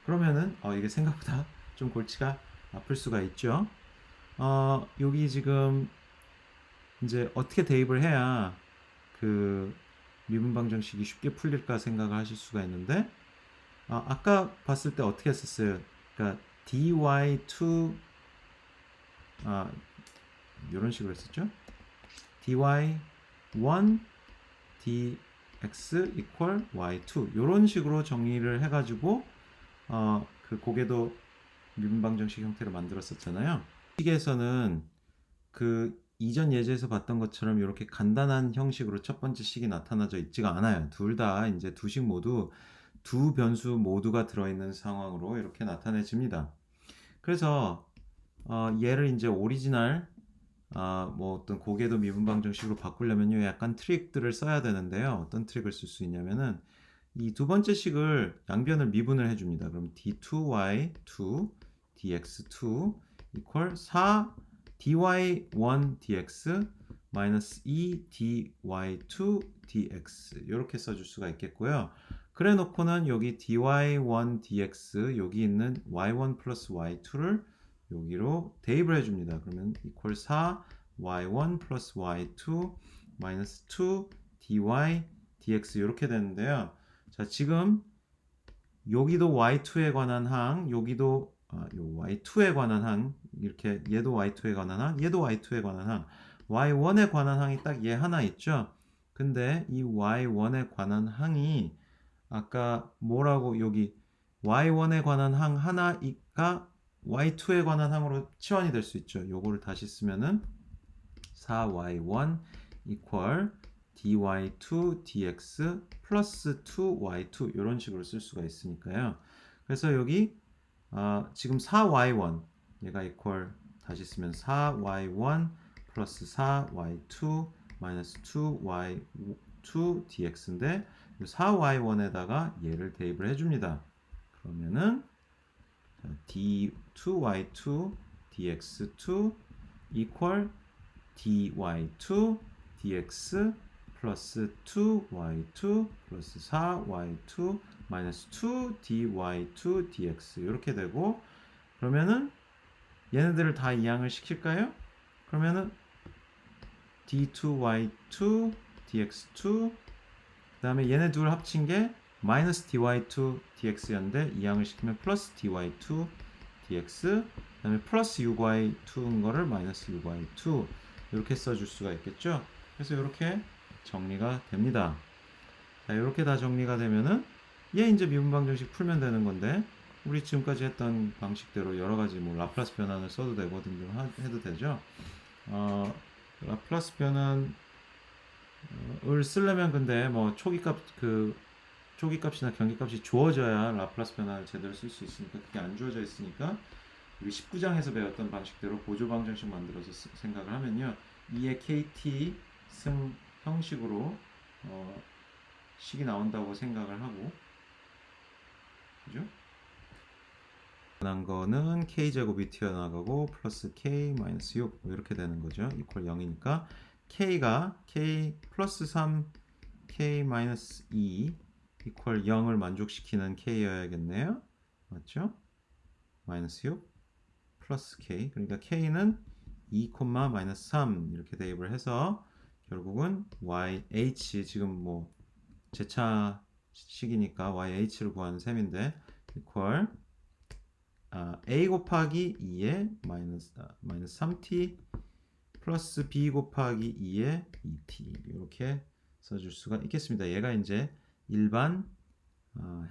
S1: 그러면은 이게 생각보다 좀 골치가 아플 수가 있죠. 여기 지금 이제 어떻게 대입을 해야 그 미분 방정식이 쉽게 풀릴까 생각을 하실 수가 있는데 아까 봤을 때 어떻게 했었어요? 그러니까 dy2 이런 식으로 했었죠. dy1 dx equal y2 이런 식으로 정리를 해가지고 그 고궤도 미분 방정식 형태로 만들었었잖아요. 식에서는 그 이전 예제에서 봤던 것처럼 이렇게 간단한 형식으로 첫 번째 식이 나타나져 있지가 않아요. 둘 다 이제 두 식 모두 두 변수 모두가 들어있는 상황으로 이렇게 나타내집니다. 그래서 얘를 이제 오리지널 뭐 어떤 고궤도 미분 방정식으로 바꾸려면요 약간 트릭들을 써야 되는데요. 어떤 트릭을 쓸 수 있냐면은 이 두 번째 식을 양변을 미분을 해줍니다. 그럼 d2y2 dx2 equal 4 dy1 dx 마이너스 2 dy2 dx 이렇게 써줄 수가 있겠고요. 그래 놓고는 여기 dy1 dx 여기 있는 y1 플러스 y2를 여기로 대입을 해줍니다. 그러면 equal 4 y1 플러스 y2 마이너스 2 dy dx 이렇게 되는데요. 자 지금 여기도 y2에 관한 항 여기도 요 y2에 관한 항 이렇게 얘도 y2에 관한 항 얘도 y2에 관한 항 y1에 관한 항이 딱 얘 하나 있죠. 근데 이 y1에 관한 항이 아까 뭐라고 여기 y1에 관한 항 하나가 y2에 관한 항으로 치환이 될 수 있죠. 요거를 다시 쓰면은 4y1 equal dy2 dx 플러스 2y2 이런 식으로 쓸 수가 있으니까요. 그래서 여기 지금 4y1 얘가 equal 다시 쓰면 4y1 플러스 4y2 마이너스 2y2 dx인데 4y1에다가 얘를 대입을 해줍니다. 그러면은 d2y2 dx2 equal dy2 dx 플러스 2y2 플러스 4y2 마이너스 2 dy2 dx 이렇게 되고, 그러면은 얘네들을 다 이항을 시킬까요? 그러면은 d2y2 dx2 그 다음에 얘네 둘 합친 게 마이너스 dy2 dx였는데 이항을 시키면 플러스 dy2 dx 그 다음에 플러스 6y2인 거를 마이너스 6y2 이렇게 써줄 수가 있겠죠. 그래서 이렇게 정리가 됩니다. 자, 이렇게 다 정리가 되면은 얘 이제 미분방정식 풀면 되는 건데, 우리 지금까지 했던 방식대로 여러 가지 뭐 라플라스 변환을 써도 되고 해도 되죠. 라플라스 변환을 쓰려면 근데 뭐 초기값이나 경기값이 주어져야 라플라스 변환을 제대로 쓸 수 있으니까, 그게 안 주어져 있으니까 우리 19장에서 배웠던 방식대로 보조방정식 만들어서 생각을 하면요, 2의 kt 승 형식으로 식이 나온다고 생각을 하고, 그죠? 난 거는 k제곱이 튀어나가고 플러스 k 마이너스 6 이렇게 되는 거죠. 이퀄 0이니까 k가 k 플러스 3 k 마이너스 2 이퀄 0을 만족시키는 k여야겠네요. 맞죠? 마이너스 6 플러스 k, 그러니까 k는 2, 마이너스 3 이렇게 대입을 해서 결국은 yh, 지금 뭐 제차식이니까 yh를 구하는 셈인데 이퀄 a 곱하기 2의 마이너스 3t 플러스 b 곱하기 2의 2t 이렇게 써줄 수가 있겠습니다. 얘가 이제 일반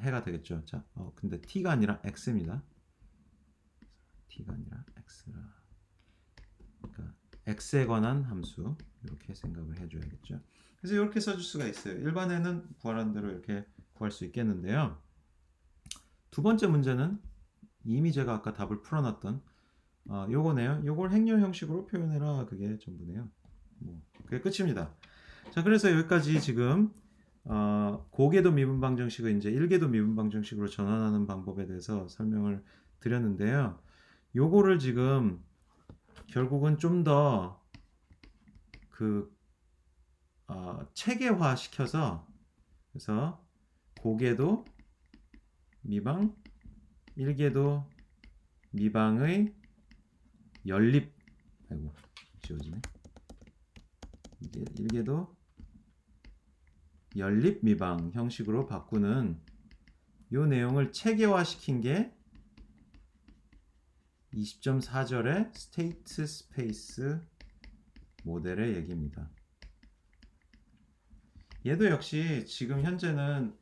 S1: 해가 되겠죠. 자, 근데 t가 아니라 x입니다. t가 아니라 x라. 그러니까 x에 관한 함수 이렇게 생각을 해줘야겠죠. 그래서 이렇게 써줄 수가 있어요. 일반에는 구하라는 대로 이렇게 구할 수 있겠는데요. 두 번째 문제는 이미 제가 아까 답을 풀어놨던 요거네요. 요걸 행렬 형식으로 표현해라. 그게 전부네요. 뭐 그게 끝입니다. 자, 그래서 여기까지 지금 고궤도 미분방정식을 이제 1궤도 미분방정식으로 전환하는 방법에 대해서 설명을 드렸는데요. 요거를 지금 결국은 좀 더 체계화 시켜서, 그래서 고궤도 미방 1궤도 미방의 연립, 아이고 지워지네. 이게 1궤도 연립 미방 형식으로 바꾸는 요 내용을 체계화 시킨 게 20.4절의 스테이트 스페이스 모델의 얘기입니다. 얘도 역시 지금 현재는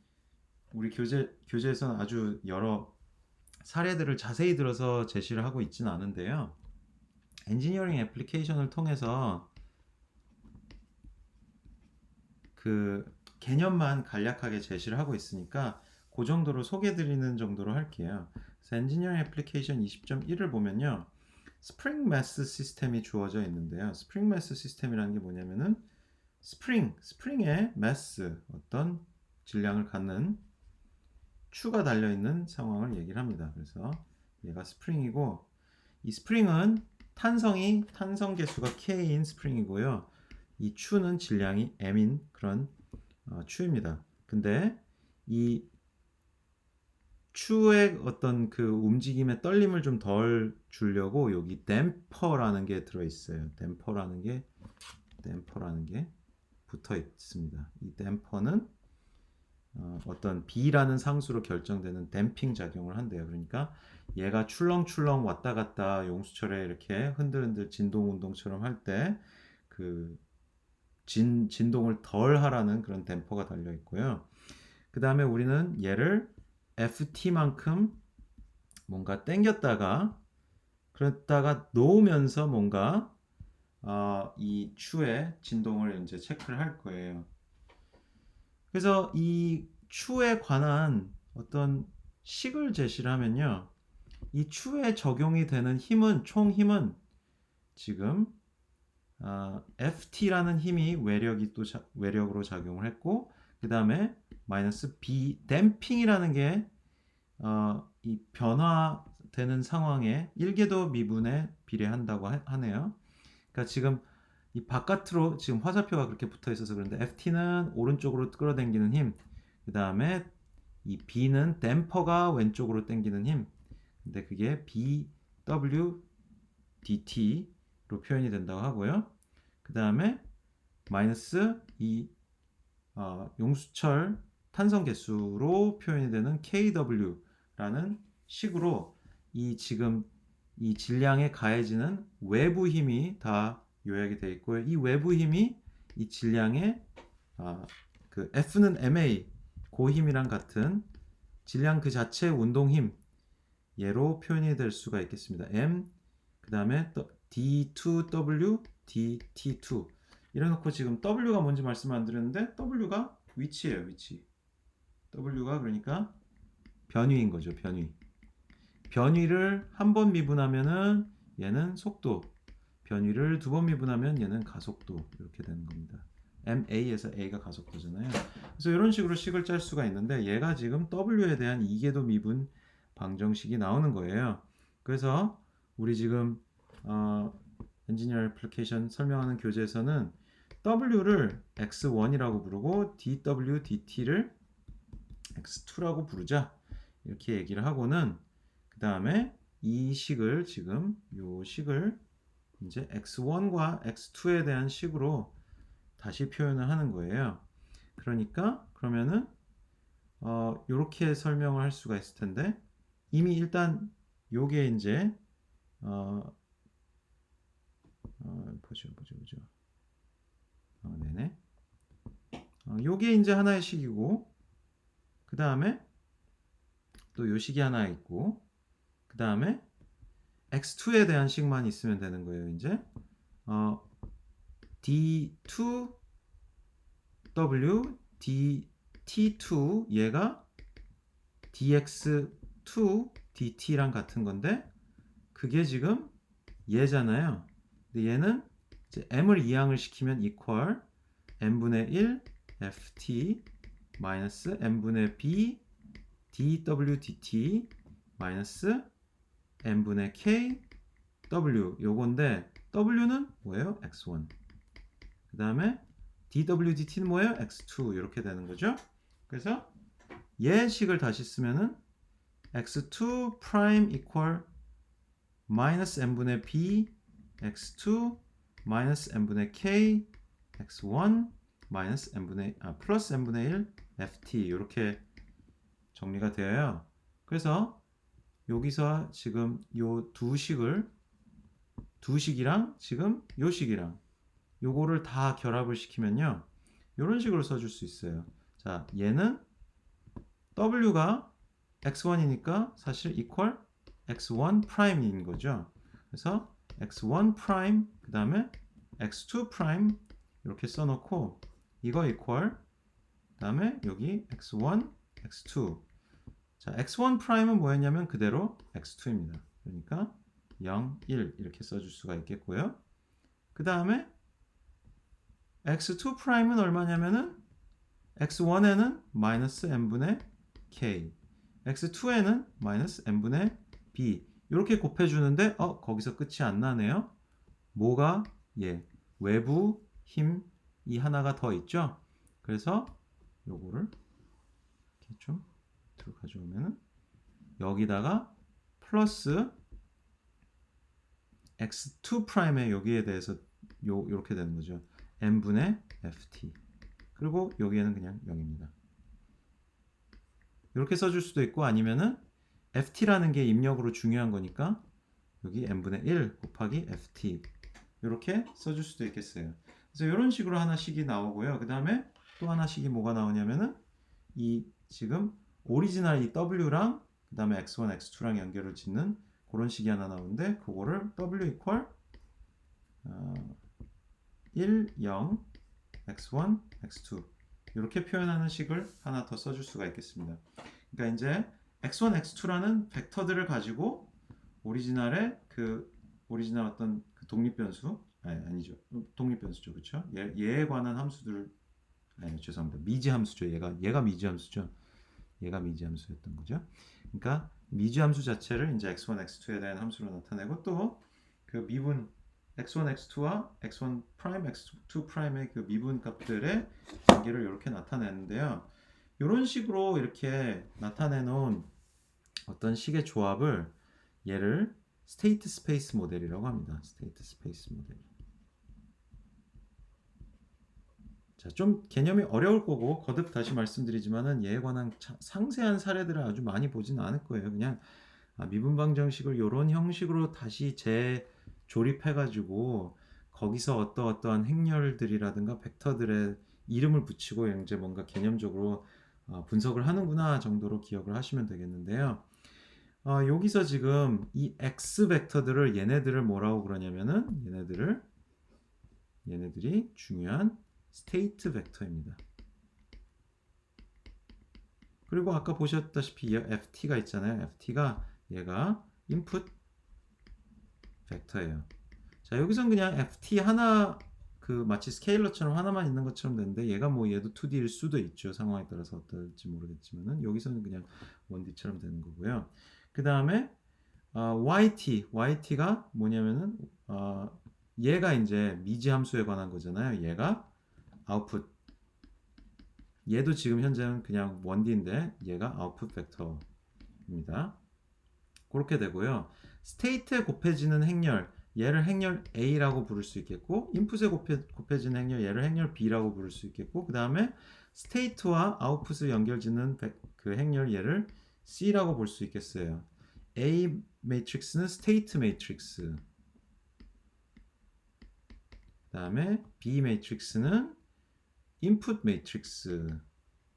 S1: 우리 교재에서는 아주 여러 사례들을 자세히 들어서 제시를 하고 있지는 않은데요. 엔지니어링 애플리케이션을 통해서 그 개념만 간략하게 제시를 하고 있으니까 그 정도로 소개드리는 정도로 할게요. 그래서 엔지니어링 애플리케이션 20.1을 보면요, 스프링 매스 시스템이 주어져 있는데요. 스프링 매스 시스템이라는 게 뭐냐면은 스프링에 매스, 어떤 질량을 갖는 추가 달려있는 상황을 얘기를 합니다. 그래서 얘가 스프링이고, 이 스프링은 탄성 개수가 k인 스프링이고요. 이 추는 질량이 m인 그런 추입니다. 근데 이 추의 어떤 그 움직임의 떨림을 좀 덜 주려고 여기 댐퍼라는 게 들어있어요. 댐퍼라는 게 붙어 있습니다. 이 댐퍼는 어떤 B라는 상수로 결정되는 댐핑 작용을 한대요. 그러니까 얘가 출렁출렁 왔다 갔다 용수철에 이렇게 흔들흔들 진동 운동처럼 할 때 그 진동을 덜 하라는 그런 댐퍼가 달려 있고요. 그 다음에 우리는 얘를 FT만큼 뭔가 당겼다가 그랬다가 놓으면서 뭔가 이 추의 진동을 이제 체크를 할 거예요. 그래서 이 추에 관한 어떤 식을 제시를 하면요, 이 추에 적용이 되는 힘은 총 힘은 지금 FT라는 힘이 외력이 또 외력으로 작용을 했고 그 다음에 마이너스 B 댐핑이라는 게 이 변화되는 상황에 1궤도 미분에 비례한다고 하네요. 그러니까 지금 이 바깥으로 지금 화살표가 그렇게 붙어 있어서 그런데 FT는 오른쪽으로 끌어당기는 힘, 그 다음에 이 B는 댐퍼가 왼쪽으로 당기는 힘. 근데 그게 BWDT로 표현이 된다고 하고요. 그 다음에 마이너스 이 용수철 탄성 개수로 표현이 되는 KW라는 식으로 이 지금 이 질량에 가해지는 외부 힘이 다 요약이 되어 있고요. 이 외부 힘이 이 질량의 그 F는 MA 고힘이랑 같은 질량 그 자체의 운동힘 얘로 표현이 될 수가 있겠습니다. M 그 다음에 D2W DT2 이래놓고 지금 W가 뭔지 말씀 안 드렸는데 W가 위치예요. 위치. W가 그러니까 변위인 거죠. 변위. 변위를 한 번 미분하면은 얘는 속도. 변위를 두 번 미분하면 얘는 가속도. 이렇게 되는 겁니다. MA에서 A가 가속도잖아요. 그래서 이런 식으로 식을 짤 수가 있는데 얘가 지금 W에 대한 이궤도 미분 방정식이 나오는 거예요. 그래서 우리 지금 엔지니어 애플리케이션 설명하는 교재에서는 W를 X1이라고 부르고 DW, DT를 X2라고 부르자 이렇게 얘기를 하고는 그 다음에 이 식을 지금 요 식을 이제 X1과 X2에 대한 식으로 다시 표현을 하는 거예요. 그러니까 그러면은 요렇게 설명을 할 수가 있을 텐데 이미 일단 요게 이제 보죠. 네네. 요게 이제 하나의 식이고 그 다음에 또 요 식이 하나 있고 그 다음에 x2에 대한 식만 있으면 되는 거예요. 이제 d2w dt2 얘가 dx2 dt랑 같은 건데 그게 지금 얘잖아요. 근데 얘는 이제 m을 이항을 시키면 equal n분의 1 ft 마이너스 n분의 b dw dt 마이너스 n분의 k w 요건데 w는 뭐예요? x1 그 다음에 dw dt는 뭐예요? x2 이렇게 되는 거죠. 그래서 얘 식을 다시 쓰면은 x2 프라임 equal 마이너스 n분의 b x2 마이너스 n분의 k x1 마이너스 n분의 플러스 n분의 1 ft 이렇게 정리가 되어요. 그래서 여기서 지금 요 두 식이랑 지금 요 식이랑 요거를 다 결합을 시키면요. 이런 식으로 써줄 수 있어요. 자, 얘는 w가 x1이니까 사실 equal x1 프라임인 거죠. 그래서 x1 프라임 그 다음에 x2 프라임 이렇게 써놓고 이거 equal 그 다음에 여기 x1 x2 자 x1 프라임은 뭐였냐면 그대로 x2입니다. 그러니까 0, 1 이렇게 써줄 수가 있겠고요. 그 다음에 x2 프라임은 얼마냐면은 x1에는 마이너스 n분의 k x2에는 마이너스 n분의 b 이렇게 곱해주는데 거기서 끝이 안 나네요. 뭐가 외부 힘이 하나가 더 있죠. 그래서 요거를 이렇게 좀 밑으로 가져오면은 여기다가 플러스 x2 프라임의 여기에 대해서 요렇게 되는 거죠. n분의 ft 그리고 여기에는 그냥 0입니다. 이렇게 써줄 수도 있고 아니면은 ft라는 게 입력으로 중요한 거니까 여기 n분의 1 곱하기 ft 이렇게 써줄 수도 있겠어요. 그래서 이런 식으로 하나씩이 나오고요. 그 다음에 또 하나씩이 뭐가 나오냐면은 이 지금 오리지널 이 w랑 그 다음에 x1, x2랑 연결을 짓는 그런 식이 하나 나오는데 그거를 w equal 1, 0, x1, x2 이렇게 표현하는 식을 하나 더 써줄 수가 있겠습니다. 그러니까 이제 x1, x2라는 벡터들을 가지고 오리지널 어떤 그 독립변수 아니죠. 독립변수죠. 그렇죠? 얘에 관한 함수들 죄송합니다. 미지함수죠. 얘가 미지함수죠. 얘가 미지함수였던 거죠. 그러니까 미지함수 자체를 이제 x1, x2에 대한 함수로 나타내고 또 그 미분 x1, x2와 x1 프라임, x2 프라임의 그 미분 값들의 관계를 이렇게 나타내는데요. 이런 식으로 이렇게 나타내 놓은 어떤 식의 조합을 얘를 스테이트 스페이스 모델이라고 합니다. 스테이트 스페이스 모델. 자, 좀 개념이 어려울 거고 거듭 다시 말씀드리지만은 얘에 관한 상세한 사례들을 아주 많이 보지는 않을 거예요. 그냥 미분방 정식을 이런 형식으로 다시 재조립해가지고 거기서 어떠한 행렬들이라든가 벡터들의 이름을 붙이고 이제 뭔가 개념적으로 분석을 하는구나 정도로 기억을 하시면 되겠는데요. 여기서 지금 이 x 벡터들을 얘네들을 뭐라고 그러냐면은 얘네들이 중요한 스테이트 벡터입니다. 그리고 아까 보셨다시피 ft가 있잖아요. ft가 얘가 인풋 벡터예요. 자, 여기선 그냥 ft 하나 그 마치 스케일러처럼 하나만 있는 것처럼 되는데 얘가 뭐 얘도 2D일 수도 있죠. 상황에 따라서 어떨지 모르겠지만은 여기서는 그냥 1D처럼 되는 거고요. 그 다음에 yt가 뭐냐면은 얘가 이제 미지 함수에 관한 거잖아요. 얘가 아웃풋. 얘도 지금 현재는 그냥 1D인데 얘가 아웃풋 벡터입니다. 그렇게 되고요. 스테이트에 곱해지는 행렬, 얘를 행렬 A라고 부를 수 있겠고, 인풋에 곱해지는 행렬, 얘를 행렬 B라고 부를 수 있겠고, 그 다음에 스테이트와 아웃풋을 연결짓는 그 행렬 얘를 C라고 볼 수 있겠어요. A 매트릭스는 스테이트 매트릭스. 그 다음에 B 매트릭스는 인풋 매트릭스.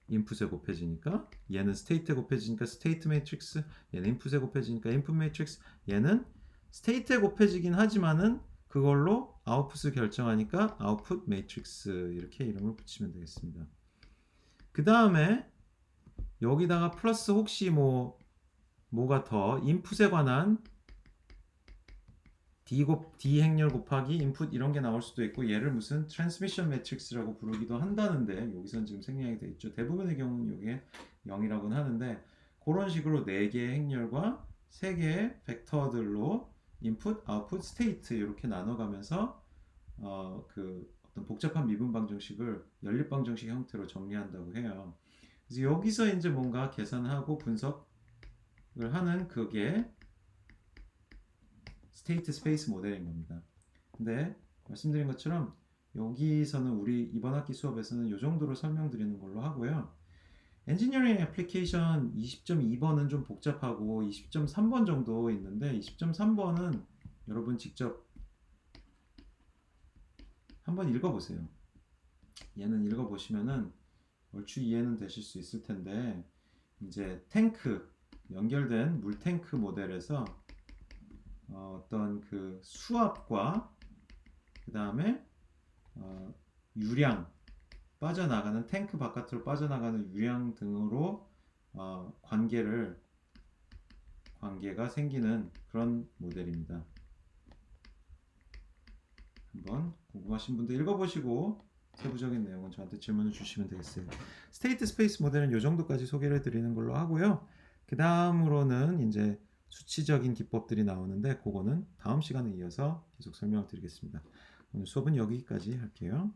S1: 인풋에 곱해지니까 얘는 스테이트에 곱해지니까 스테이트 매트릭스, 얘는 인풋에 곱해지니까 인풋 매트릭스, 얘는 스테이트에 곱해지긴 하지만은 그걸로 아웃풋을 결정하니까 아웃풋 매트릭스 이렇게 이름을 붙이면 되겠습니다. 그 다음에 여기다가 플러스 혹시 뭐가 더 인풋에 관한 D 행렬 곱하기 인풋 이런 게 나올 수도 있고 얘를 무슨 트랜스미션 매트릭스라고 부르기도 한다는데 여기선 지금 생략이 되어 있죠. 대부분의 경우는 이게 0이라고는 하는데 그런 식으로 4개의 행렬과 3개의 벡터들로 인풋, 아웃풋, 스테이트 이렇게 나눠가면서 그 어떤 복잡한 미분 방정식을 연립 방정식 형태로 정리한다고 해요. 그래서 여기서 이제 뭔가 계산하고 분석을 하는 그게 스테이트 스페이스 모델인 겁니다. 근데 말씀드린 것처럼 여기서는 우리 이번 학기 수업에서는 이 정도로 설명드리는 걸로 하고요. 엔지니어링 애플리케이션 20.2번은 좀 복잡하고 20.3번 정도 있는데 20.3번은 여러분 직접 한번 읽어보세요. 얘는 읽어보시면은 얼추 이해는 되실 수 있을 텐데 이제 탱크 연결된 물 탱크 모델에서 어떤 그 수압과 그 다음에 유량 빠져나가는 탱크 바깥으로 빠져나가는 유량 등으로 관계가 생기는 그런 모델입니다. 한번 궁금하신 분들 읽어보시고 세부적인 내용은 저한테 질문을 주시면 되겠어요. 스테이트 스페이스 모델은 이 정도까지 소개를 드리는 걸로 하고요. 그 다음으로는 이제 수치적인 기법들이 나오는데 그거는 다음 시간에 이어서 계속 설명을 드리겠습니다. 오늘 수업은 여기까지 할게요.